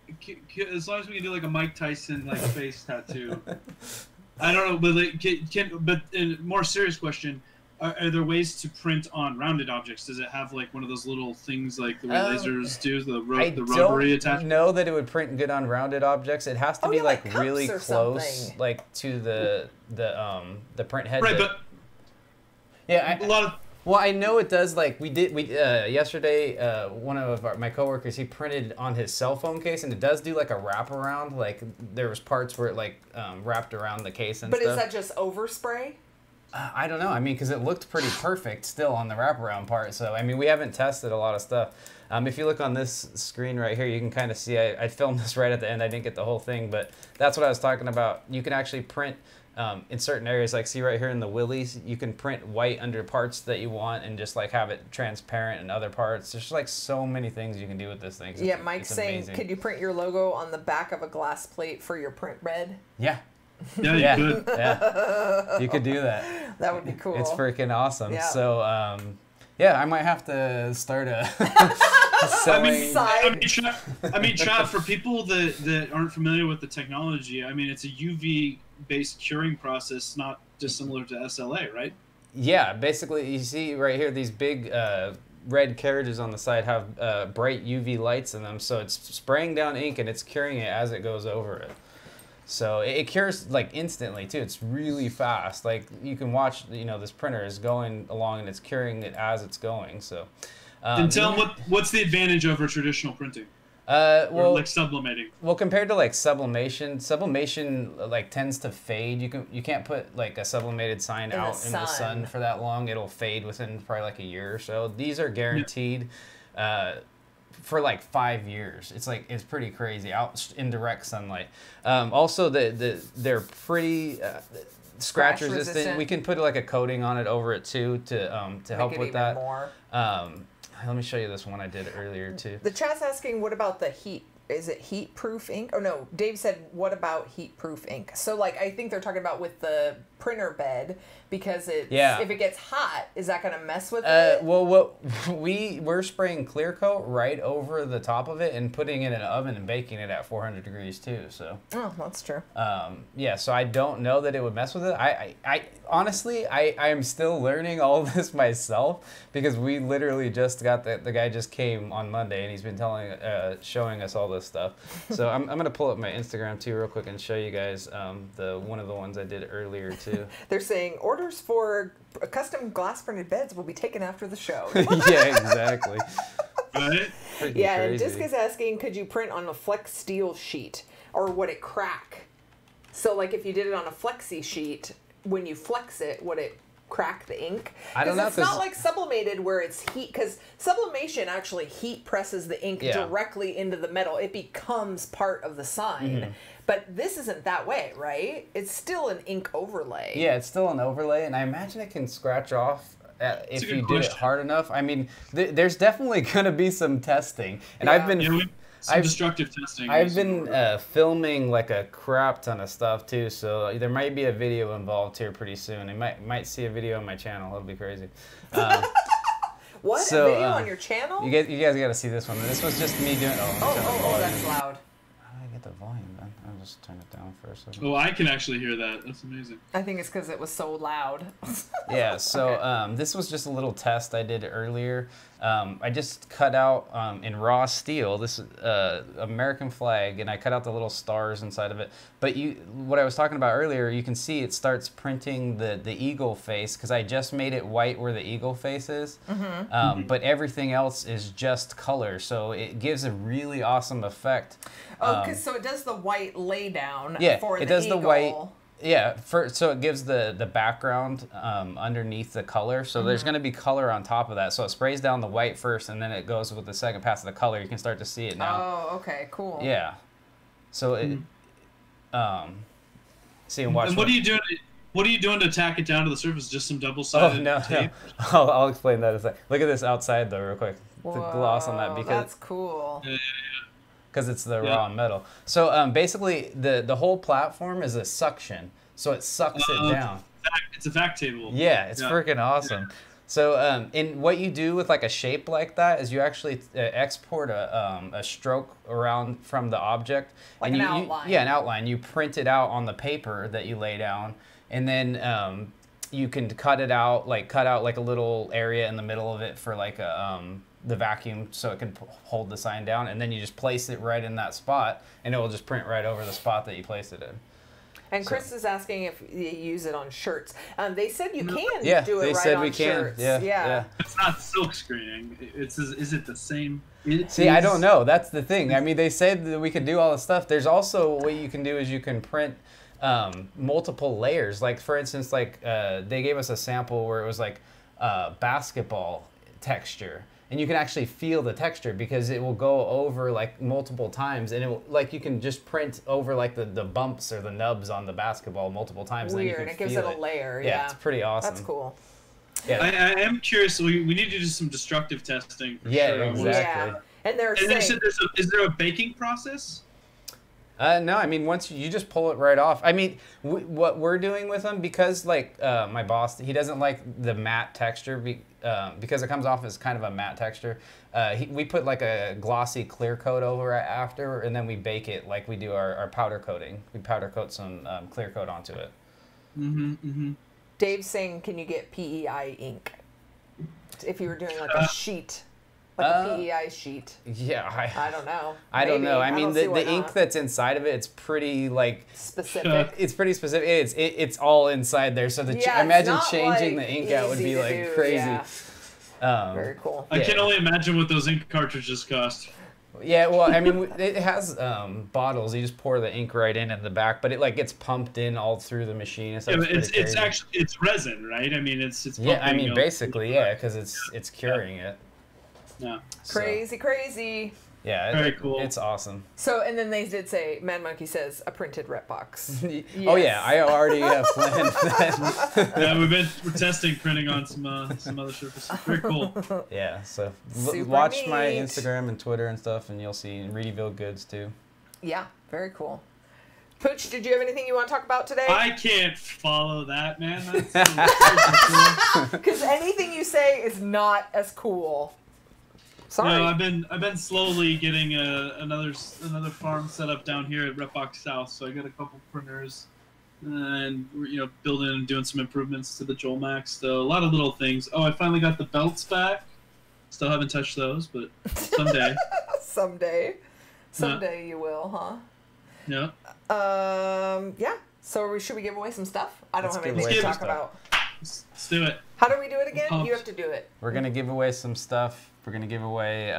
as long as we can do like a Mike Tyson like face tattoo. I don't know, but like, but a more serious question: are there ways to print on rounded objects? Does it have like one of those little things like the way lasers do, the rubbery attachment? I don't know that it would print good on rounded objects. It has to be like cups really or close, something. like to the print head. Right, but yeah, a lot of. Well, I know it does. Like we yesterday, one of my coworkers, he printed on his cell phone case, and it does do like a wraparound. Like there was parts where it like wrapped around the case and But stuff. is that just overspray? I don't know. I mean, because it looked pretty perfect still on the wraparound part. So I mean, we haven't tested a lot of stuff. If you look on this screen right here, you can kind of see I filmed this right at the end. I didn't get the whole thing, but that's what I was talking about. You can actually print. In certain areas, like see right here in the willies, you can print white under parts that you want and just like have it transparent in other parts. There's like so many things you can do with this thing. Yeah, Mike's saying, amazing. could you print your logo on the back of a glass plate for your print bed? Yeah. Yeah, you could. Yeah. You could do that. That would be cool. It's freaking awesome. Yeah. So, yeah, I might have to start a selling. I mean, Chad, for people that aren't familiar with the technology, I mean, it's a UV-based curing process, not dissimilar to SLA, right? Yeah, basically, you see right here, these big red carriages on the side have bright UV lights in them, so it's spraying down ink and it's curing it as it goes over it. So it cures like instantly too. It's really fast. Like you can watch, this printer is going along and it's curing it as it's going. So. And tell them what's the advantage over traditional printing? Well, or like sublimating. Well, compared to like sublimation like tends to fade. You can't put like a sublimated sign out in the sun for that long. It'll fade within probably like a year or so. These are guaranteed. for like 5 years. It's pretty crazy out in direct sunlight. Also, they're pretty scratch resistant. We can put like a coating on it over it too to help with that. More. Let me show you this one I did earlier too. The chat's asking, what about the heat? Is it heat proof ink? Oh no, Dave said, what about heat proof ink? So like, I think they're talking about with the printer bed, because if it gets hot, is that going to mess with it? Well, we're spraying clear coat right over the top of it and putting it in an oven and baking it at 400 degrees too. So. Oh, that's true. Yeah, so I don't know that it would mess with it. I honestly, I am still learning all of this myself, because we literally just got the guy just came on Monday and he's been showing us all this stuff. So I'm gonna pull up my Instagram too real quick and show you guys one of the ones I did earlier too. They're saying orders for custom glass printed beds will be taken after the show. Yeah, exactly. Right? Yeah, and Disc is asking, could you print on a flex steel sheet, or would it crack? So like if you did it on a flexi sheet, when you flex it, would it crack the ink? I don't know. It's not like sublimated where it's heat, because sublimation actually heat presses the ink directly into the metal. It becomes part of the sign. But this isn't that way, right? It's still an ink overlay. Yeah, it's still an overlay, and I imagine it can scratch off if you do it hard enough. I mean, there's definitely going to be some testing, and I've been destructive testing. I've been filming like a crap ton of stuff too, so there might be a video involved here pretty soon. You might see a video on my channel. It'll be crazy. What? A video on your channel? You guys got to see this one. This was just me doing. Oh, that's loud. How do I get the volume then? I'll just turn it down for a second. Oh, I can actually hear that. That's amazing. I think it's because it was so loud. Yeah. So this was just a little test I did earlier. I just cut out in raw steel this American flag, and I cut out the little stars inside of it. But what I was talking about earlier, you can see it starts printing the eagle face, because I just made it white where the eagle face is. But everything else is just color, so it gives a really awesome effect. Oh, so it does the white lay down. Yeah, for it the does eagle. the white. Yeah, so it gives the background underneath the color. So there's going to be color on top of that. So it sprays down the white first, and then it goes with the second pass of the color. You can start to see it now. Oh, okay, cool. Yeah. So it. See and watch. And what are you doing? What are you doing to tack it down to the surface? Just some double-sided tape? No. I'll explain that in a second. Look at this outside though, real quick. Whoa, the gloss on that, because that's cool. Yeah. Because it's the raw metal. So basically, the whole platform is a suction, so it sucks it down. It's a vac table. Yeah, it's freaking awesome. So in what you do with like a shape like that is you actually export a stroke around from the object. Like an outline. An outline. You print it out on the paper that you lay down, and then you can cut out like a little area in the middle of it for like the vacuum, so it can hold the sign down, and then you just place it right in that spot, and it will just print right over the spot that you placed it in. And Chris is asking if you use it on shirts. They said you can do it they right said on we can. shirts. Yeah. It's not silk screening. Is it the same? I don't know. That's the thing. I mean, they said that we could do all this stuff. There's also what you can do is you can print multiple layers. Like for instance, like they gave us a sample where it was like basketball texture. And you can actually feel the texture, because it will go over like multiple times, and it will, like you can just print over like the bumps or the nubs on the basketball multiple times. Weird. And then you it can gives feel it a layer. Yeah, it's pretty awesome. That's cool. Yeah. I am curious. We need to do some destructive testing. For sure. Exactly. Yeah. And they're saying, is there a baking process? No, I mean, once you just pull it right off. I mean, what we're doing with them, because like my boss, he doesn't like the matte texture because it comes off as kind of a matte texture. We put like a glossy clear coat over it after, and then we bake it like we do our powder coating. We powder coat some clear coat onto it. Dave's saying, can you get PEI ink if you were doing like a sheet? Like a PEI sheet. Yeah, I don't know. I don't know. I mean, the ink not. that's inside of it, it's pretty like specific. It's pretty specific. It's all inside there. So imagine changing the ink out would be like crazy. Yeah. Very cool. I can only imagine what those ink cartridges cost. Yeah, well, I mean, it has bottles. You just pour the ink right in the back, but it like gets pumped in all through the machine. So but it's actually resin, right? I mean, it's I mean, basically, yeah, because it's curing it. Yeah. Crazy. Yeah, Very cool. It's awesome. So, and then they did say, Mad Monkey says, a printed rep box. Yes. Oh yeah, I already have planned that. Yeah, we're testing printing on some other surfaces. Very cool. Yeah, so Super watch my neat. Instagram and Twitter and stuff, and you'll see Reedyville goods too. Yeah, very cool. Pooch, did you have anything you want to talk about today? I can't follow that, man. That's Because anything you say is not as cool. Sorry. No, I've been slowly getting another farm set up down here at Repbox South. So I got a couple printers, and we're building and doing some improvements to the Joel Max. So a lot of little things. Oh, I finally got the belts back. Still haven't touched those, but someday. Someday you will, huh? Yeah. Yeah. So should we give away some stuff? I don't Let's have give anything away to some talk stuff. about. Let's do it. How do we do it again? Pumped. You have to do it. We're gonna give away some stuff. We're gonna give away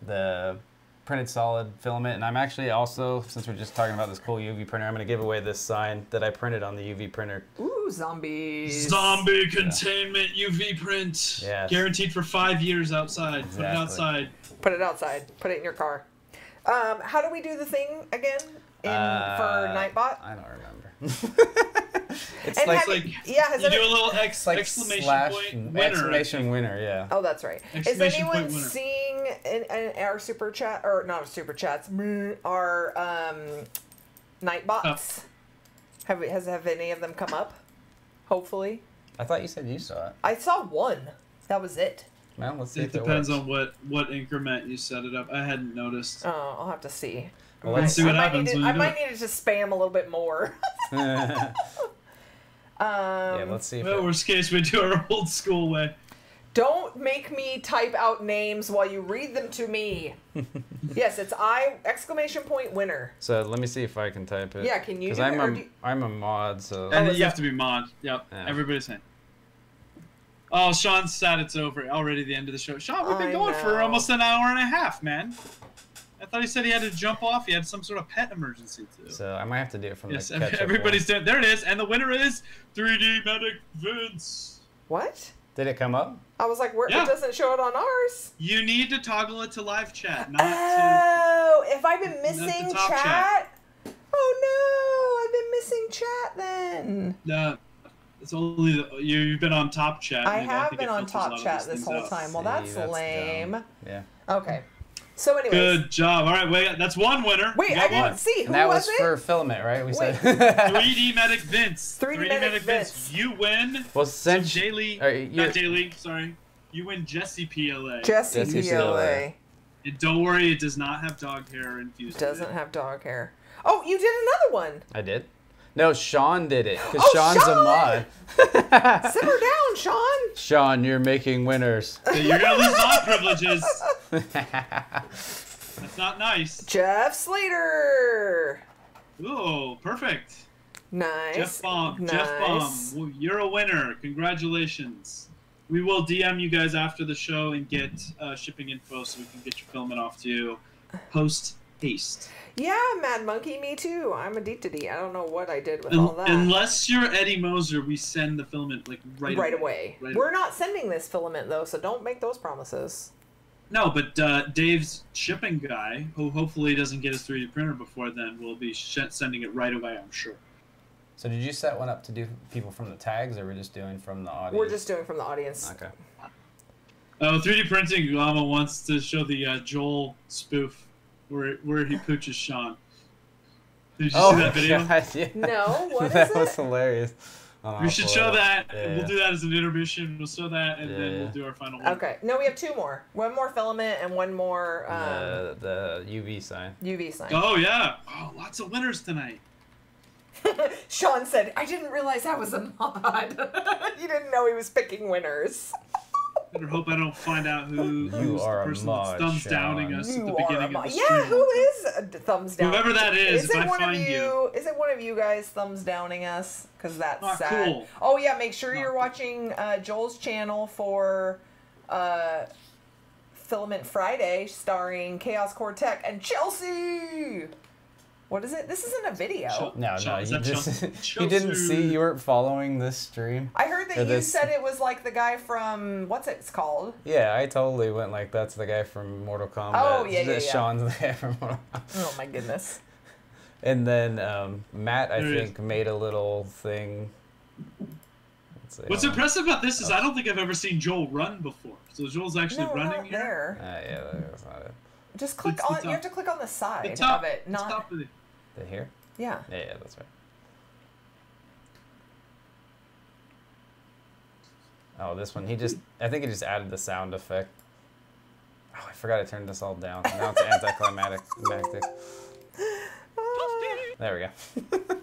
the printed solid filament, and I'm actually also, since we're just talking about this cool UV printer, I'm gonna give away this sign that I printed on the UV printer. Ooh, zombies. Zombie containment UV print. Yes. Guaranteed for 5 years outside. Put it Exactly. outside. Put it outside. Put it in your car. How do we do the thing again for Nightbot? I don't remember. It's And like, have like yeah, has You do a any, little like exclamation slash point winner. exclamation winner, yeah. oh, that's right. Is Exclamation anyone point winner. seeing in our super chat, or not our super chats, our Nightbots? Have any of them come up? Hopefully. I thought you said you saw it. I saw one. That was it. Well, let's see It if it depends works. on what increment you set it up. I hadn't noticed. Oh, I'll have to see. Well, let's see what happens when you I do might it. need to just spam a little bit more. Yeah, let's see if Well, it worst case, we do our old school way. Don't make me type out names while you read them to me. Yes, it's exclamation point winner. So let me see if I can type it. Yeah, can you Because do I'm that, or a do you- I'm a mod, so And is you have that- to be mod. Yep. Yeah. Everybody's saying. Oh, Sean's sad it's over. Already the end of the show. Sean, we've been I going for know. almost an hour and a half, man. I thought he said he had to jump off. He had some sort of pet emergency too. so I might have to do it from Yes, the Ketchup everybody's one. doing. There it is, and the winner is 3D Medic Vince. What? Did it come up? I was like, where Yeah. it doesn't show it on ours. You need to toggle it to live chat, not to. Oh, if I've been missing top chat? chat. Oh no, I've been missing chat then. No, it's only you've been on top chat. I and have think been it on filters a lot top of chat these this things whole out. time. Well, See, that's that's lame. dumb. Yeah. Okay. So anyways. Good job. All right, wait, that's one winner. Wait, You I got didn't one. see. Who And that was was it? for filament, right? We Wait. said. 3D Medic Vince. 3D Medic Vince. You win. Well, Some since daily, you're- not daily. Sorry, you win Jesse PLA. Jesse Jesse PLA. And don't worry, it does not have dog hair infused. in Doesn't it. have dog hair. Oh, you did another one. I did. No, Sean did it because Oh, Sean's Sean! a mod. Simmer down, Sean. Sean, you're making winners. So you're gonna lose mod privileges. That's not nice. Jeff Slater. Ooh, perfect. Nice. Jeff Baum. Nice. Jeff Baum. Well, you're a winner. Congratulations. We will DM you guys after the show and get shipping info so we can get your filament off to you post haste. Yeah, Mad Monkey, me too. I'm addicted to I don't know what I did with all that. Unless you're Eddie Moser, we send the filament like right away. Right We're not sending this filament though, so don't make those promises. No, but Dave's shipping guy, who hopefully doesn't get his 3D printer before then, will be sending it right away, I'm sure. So did you set one up to do people from the tags, or we're just doing from the audience? We're just doing from the audience. Okay. Oh, 3D printing Llama wants to show the Joel spoof where he pooches Sean. Did you see that video? God, yeah. No, what is That was it? hilarious. We should show that. Yeah. We'll do that as an intermission. We'll show that, and then Yeah. we'll do our final one. Okay. No, we have two more. One more filament and one more The UV sign. UV sign. Oh, yeah. Oh, lots of winners tonight. Sean said, I didn't realize I was a mod. You didn't know he was picking winners. Better hope I don't find out who's are a the person mod, that's thumbs Sean. downing us at You the are a beginning of mod. the Yeah, stream. who is thumbs down? Whoever that is, if it I one find of you. Is it one of you guys thumbs downing us? Because that's Not sad. cool. Oh yeah, make sure Not you're cool. watching Joel's channel for Filament Friday, starring Chaos Core Tech and Chelsea. What is it? This isn't a video. No, Sean, you is that just you didn't see. You weren't following this stream. I heard that Or you this- said it was like the guy from what's it's called? Yeah, I totally went like that's the guy from Mortal Kombat. Oh, yeah. Sean's the guy from Mortal Kombat. Oh my goodness. And then Matt, I There it think, made a little thing. Let's see, What's hold on. impressive about this is I don't think I've ever seen Joel run before. So Joel's actually No, running not here. there. Yeah, that's not it. Just click It's the on. You top. have to click on the side The top, of it, the not. top of the, The here? Yeah. Yeah, that's right. Oh, this one. I think he just added the sound effect. Oh, I forgot to turn this all down. Now it's anticlimactic. There we go.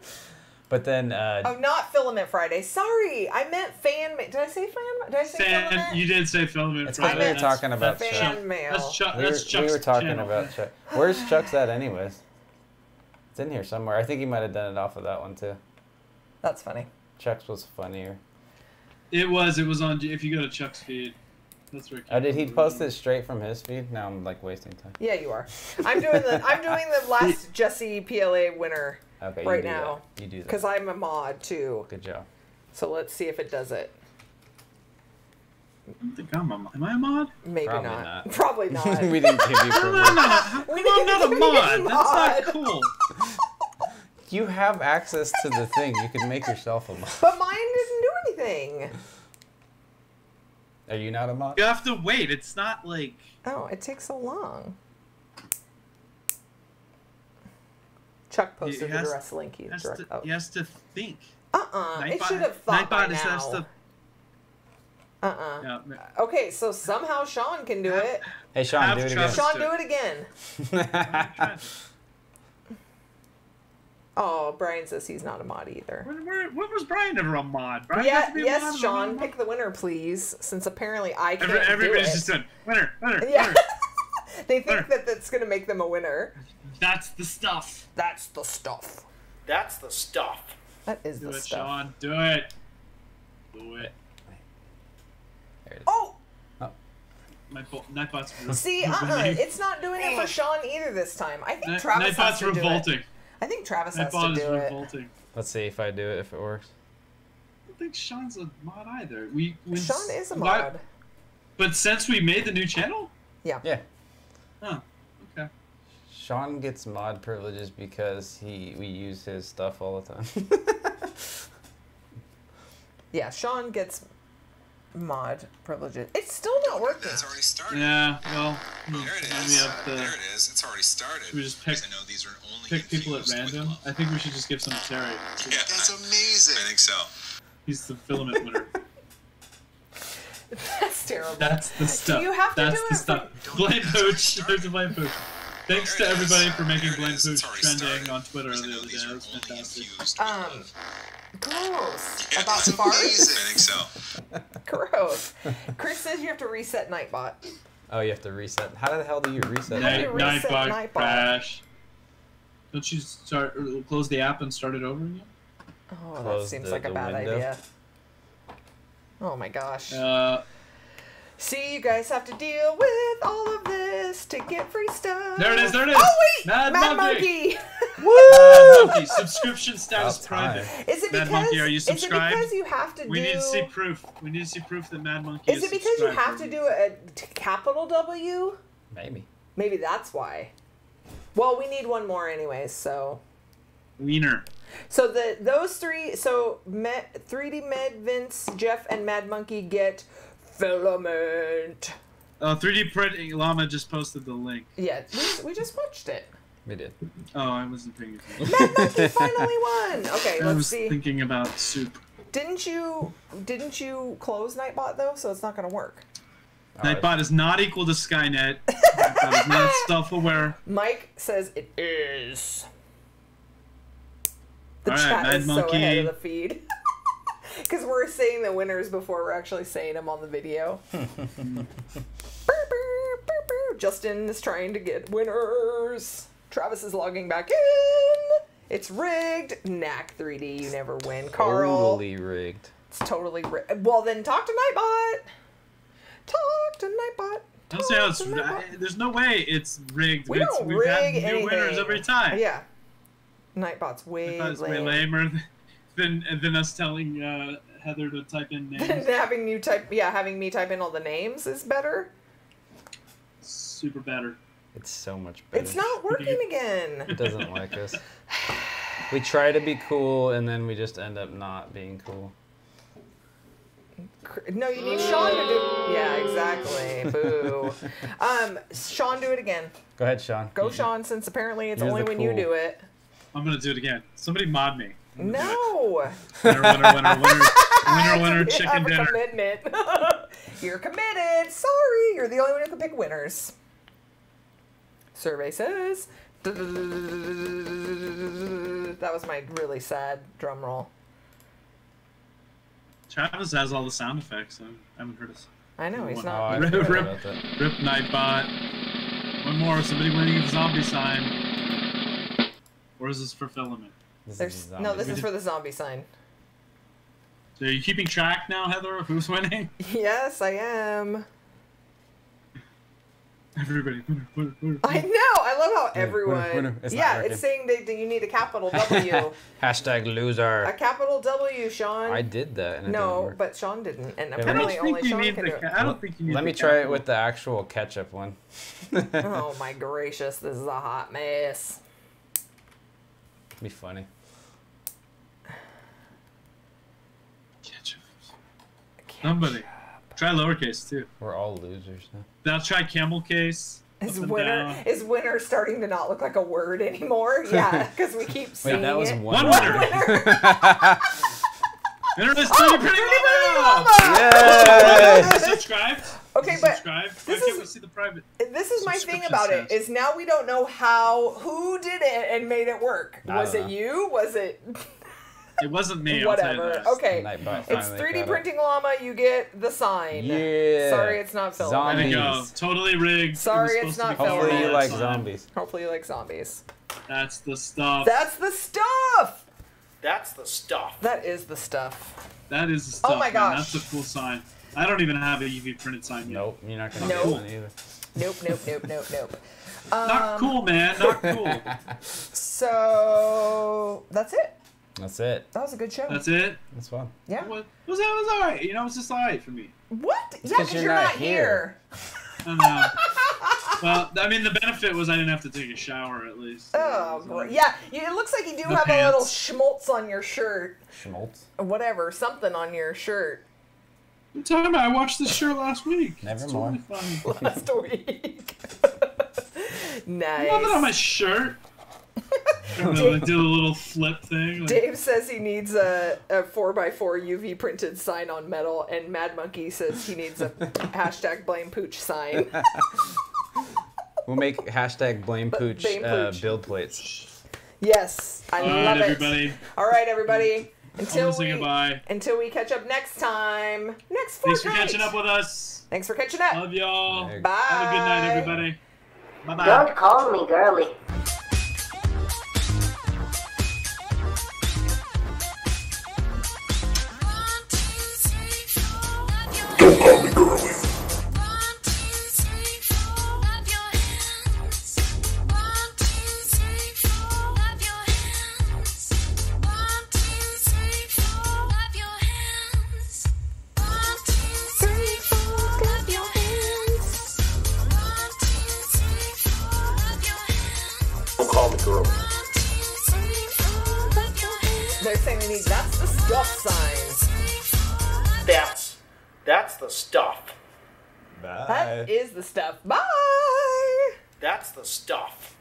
But then, Oh, not Filament Friday. Sorry, I meant fan. Did I say fan? Did I say fan, Filament? you did say Filament It's 'cause Friday. we were talking about that's Chuck. Fan mail. That's Chuck. we That's Chuck's were talking channel. about Chuck. Where's Chuck's at, anyways? It's in here somewhere. I think he might have done it off of that one too. That's funny. Chuck's was funnier. It was on. If you go to Chuck's feed, that's where. Oh, did he post it straight from his feed? Now I'm like wasting time. Yeah, you are. I'm doing the last Jesse PLA winner Okay, right you do now that. You do that. because I'm a mod too. Good job. So let's see if it does it. I don't think I'm a mod. Am I a mod? Maybe Probably not. not. Probably not. We didn't give you I'm permission. not, We I'm not a didn't mod. give That's not mod. cool. You have access to the thing. You can make yourself a mod. But mine didn't do anything. Are you not a mod? You have to wait. It's not like. Oh, it takes so long. Chuck posted He the has- direct link. He's direct. Oh. He has to think. It should have thought by Nightbot has now. to. Yeah, Okay, so somehow Sean can do it. Hey, Sean, Have do it Travis- Sean, do it again. again. Oh, Brian says he's not a mod either. when was Brian ever a mod? Brian got Yeah, to be a yes, mod, Sean, mod? pick the winner, please. Since apparently I can't Everybody's do it. just said winner, winner, Yeah, winner. they think Winner. that that's gonna make them a winner. That's the stuff. That's the stuff. That's the stuff. That is Do the it, stuff. Sean. Do it. Do it. There it is. Oh, My Nightbot's see, it's not doing it for Sean either this time. I think Travis Nightbot's has to do revolting. it. I think Travis has to Nightbot is do it. revolting. Let's see if I do it, if it works. I don't think Sean's a mod either. When Sean is a why- mod. But since we made the new channel? Yeah. Yeah. Oh, okay. Sean gets mod privileges because we use his stuff all the time. Yeah, Sean gets mod privileges. It's still not working. It's already started. Yeah, well, There it maybe is. up the, There it is. It's already started. should we just pick, I know these are only pick people at infused with random? love. I think we should just give some to Terry. Yeah, that's amazing. I think so. He's the Filament winner. That's terrible. That's the stuff. you have to That's do the it stuff. Blame Pooch. There's a Blame Pooch. Thanks to There it is. everybody for making There it Blame is. Pooch It's already trending started. on Twitter Because I the know other day. these It are was only fantastic. infused with love. Gross. Yeah, About that's farts? amazing. I think so. Gross. Chris says you have to reset Nightbot. Oh, you have to reset. How the hell do you reset? How do that? you reset Nightbot Nightbot? crash. Don't you start close the app and start it over again? Oh, that Close seems the- like a the bad window. idea. Oh my gosh. See, you guys have to deal with all of this to get free stuff. There it is. There it is. Oh wait, Mad Mad Monkey. Monkey. Mad Monkey subscription status About private. time. Is it Mad because? Monkey, are you Is it subscribed? because you have to We do? need to see proof. We need to see proof that Mad Monkey Is it because you have to do a capital W? Maybe. Maybe that's why. Well, we need one more anyways, so. Wiener. So those three, so 3D Med, Vince, Jeff, and Mad Monkey get Filament. 3D printing llama just posted the link. Yeah, we just watched it. We did. Oh, I wasn't paying attention. Mad Monkey finally won. Okay, I let's was see. thinking about soup. Didn't you close Nightbot though? So it's not gonna work. Nightbot is not equal to Skynet. Nightbot is not self-aware. Mike says it is. The All right, chat Mad is so ahead Monkey. of the feed. Because we're saying the winners before we're actually saying them on the video. Burr, burr, burr, burr. Justin is trying to get winners. Travis is logging back in. It's rigged. Knack 3D, you never win. Carl. Totally rigged. It's totally rigged. Well, then talk to Nightbot. Talk to Nightbot. I don't see how it's. Talk to Nightbot. There's no way it's rigged. We don't We've had rig new anything. winners every time. Yeah. Nightbot's way I thought it was way lame. lamer than us telling Heather to type in names. having me type in all the names is better. Super better. It's so much better. It's not working again. It doesn't like us. We try to be cool, and then we just end up not being cool. No, you need Sean to do. Yeah, exactly. Boo. Sean, do it again. Go ahead, Sean. Go, Sean, since apparently it's Here's only the when you cool. do it. I'm gonna do it again. Somebody mod me. No. Winner, winner, winner, winner, winner, We chicken have a dinner. commitment. You're committed. Sorry, you're the only one who can pick winners. Survey says. That was my really sad drum roll. Travis has all the sound effects. I haven't heard us. I know he's Oh, not. I Rip, forgot rip. about that. Rip Nightbot. One more. Somebody winning the zombie sign. Or is this for Filament? This This is for the zombie sign. So are you keeping track now, Heather, of who's winning? Yes, I am. Everybody. Winner, winner, winner. I know. I love how everyone. winner. It's not Yeah, working. it's saying that you need a capital W. Hashtag loser. A capital W, Sean. I did that. And it didn't No, work. but Sean didn't, and I I apparently don't only think you Sean need can do it. I don't think you need Let me the try it capital. with the actual ketchup one. Oh my gracious, this is a hot mess. Be funny. Ketchup. Somebody. Try lowercase, too. We're all losers now. Now try camel case. Is up and winner down. is winner starting to not look like a word anymore? Yeah, because we keep seeing Wait, that was it. one. One winner. Winner is 3D Printing Llama! Yay! Subscribe. Okay, but Subscribe. this Why can't is- we see the private? This is my thing Subscription about it, status. is now we don't know who did it and made it work. I Was don't it know. you? Was it It wasn't me. I'll tell you whatever? that. Okay, Nightbot it's finally 3D got it. printing llama. You get the sign. Yeah. Sorry, it's not Filament. There you go. Zombies. Totally rigged. Sorry, It was it's supposed to not be Hopefully you Filament. like sign. zombies. Hopefully, you like zombies. That's the stuff. That's the stuff. That's the stuff. That is the stuff. That is the stuff. Oh my man. gosh. That's a cool sign. I don't even have a UV printed sign yet. Nope, you're not gonna Nope. get one either. Nope, nope, nope, nope, nope. Not cool, man. Not cool. So that's it. That's it. That was a good show. That's it. That's fun. Yeah. That was alright. You know, it's just alright for me. What? Yeah, 'cause because you're you're not not here. I know. Well, I mean, the benefit was I didn't have to take a shower at least. Oh, great. Yeah, it looks like you do The have a little pants. schmaltz on your shirt. Schmaltz. Whatever, something on your shirt What time am I? I watched this show last week. Never It's mind. totally fine. last week. I love it on my Nice. shirt. I don't know, I did a little flip thing. Like, Dave says he needs a 4x4 UV printed sign on metal, and Mad Monkey says he needs a hashtag blame Pooch sign. We'll make hashtag blame Pooch, blame Pooch. build plates. Yes, I all love right, it. everybody. All right, everybody. I'm Until gonna say goodbye. we catch up next time. Next Thanks fortnight. for catching up with us. Thanks for catching up. Love y'all. Bye. Have a good night, everybody. Bye bye. Don't call me girly. Don't call me girly. Don't call me girly. They're saying we need that's the stuff signs. That's the stuff. Bye. That is the stuff. Bye. That's the stuff.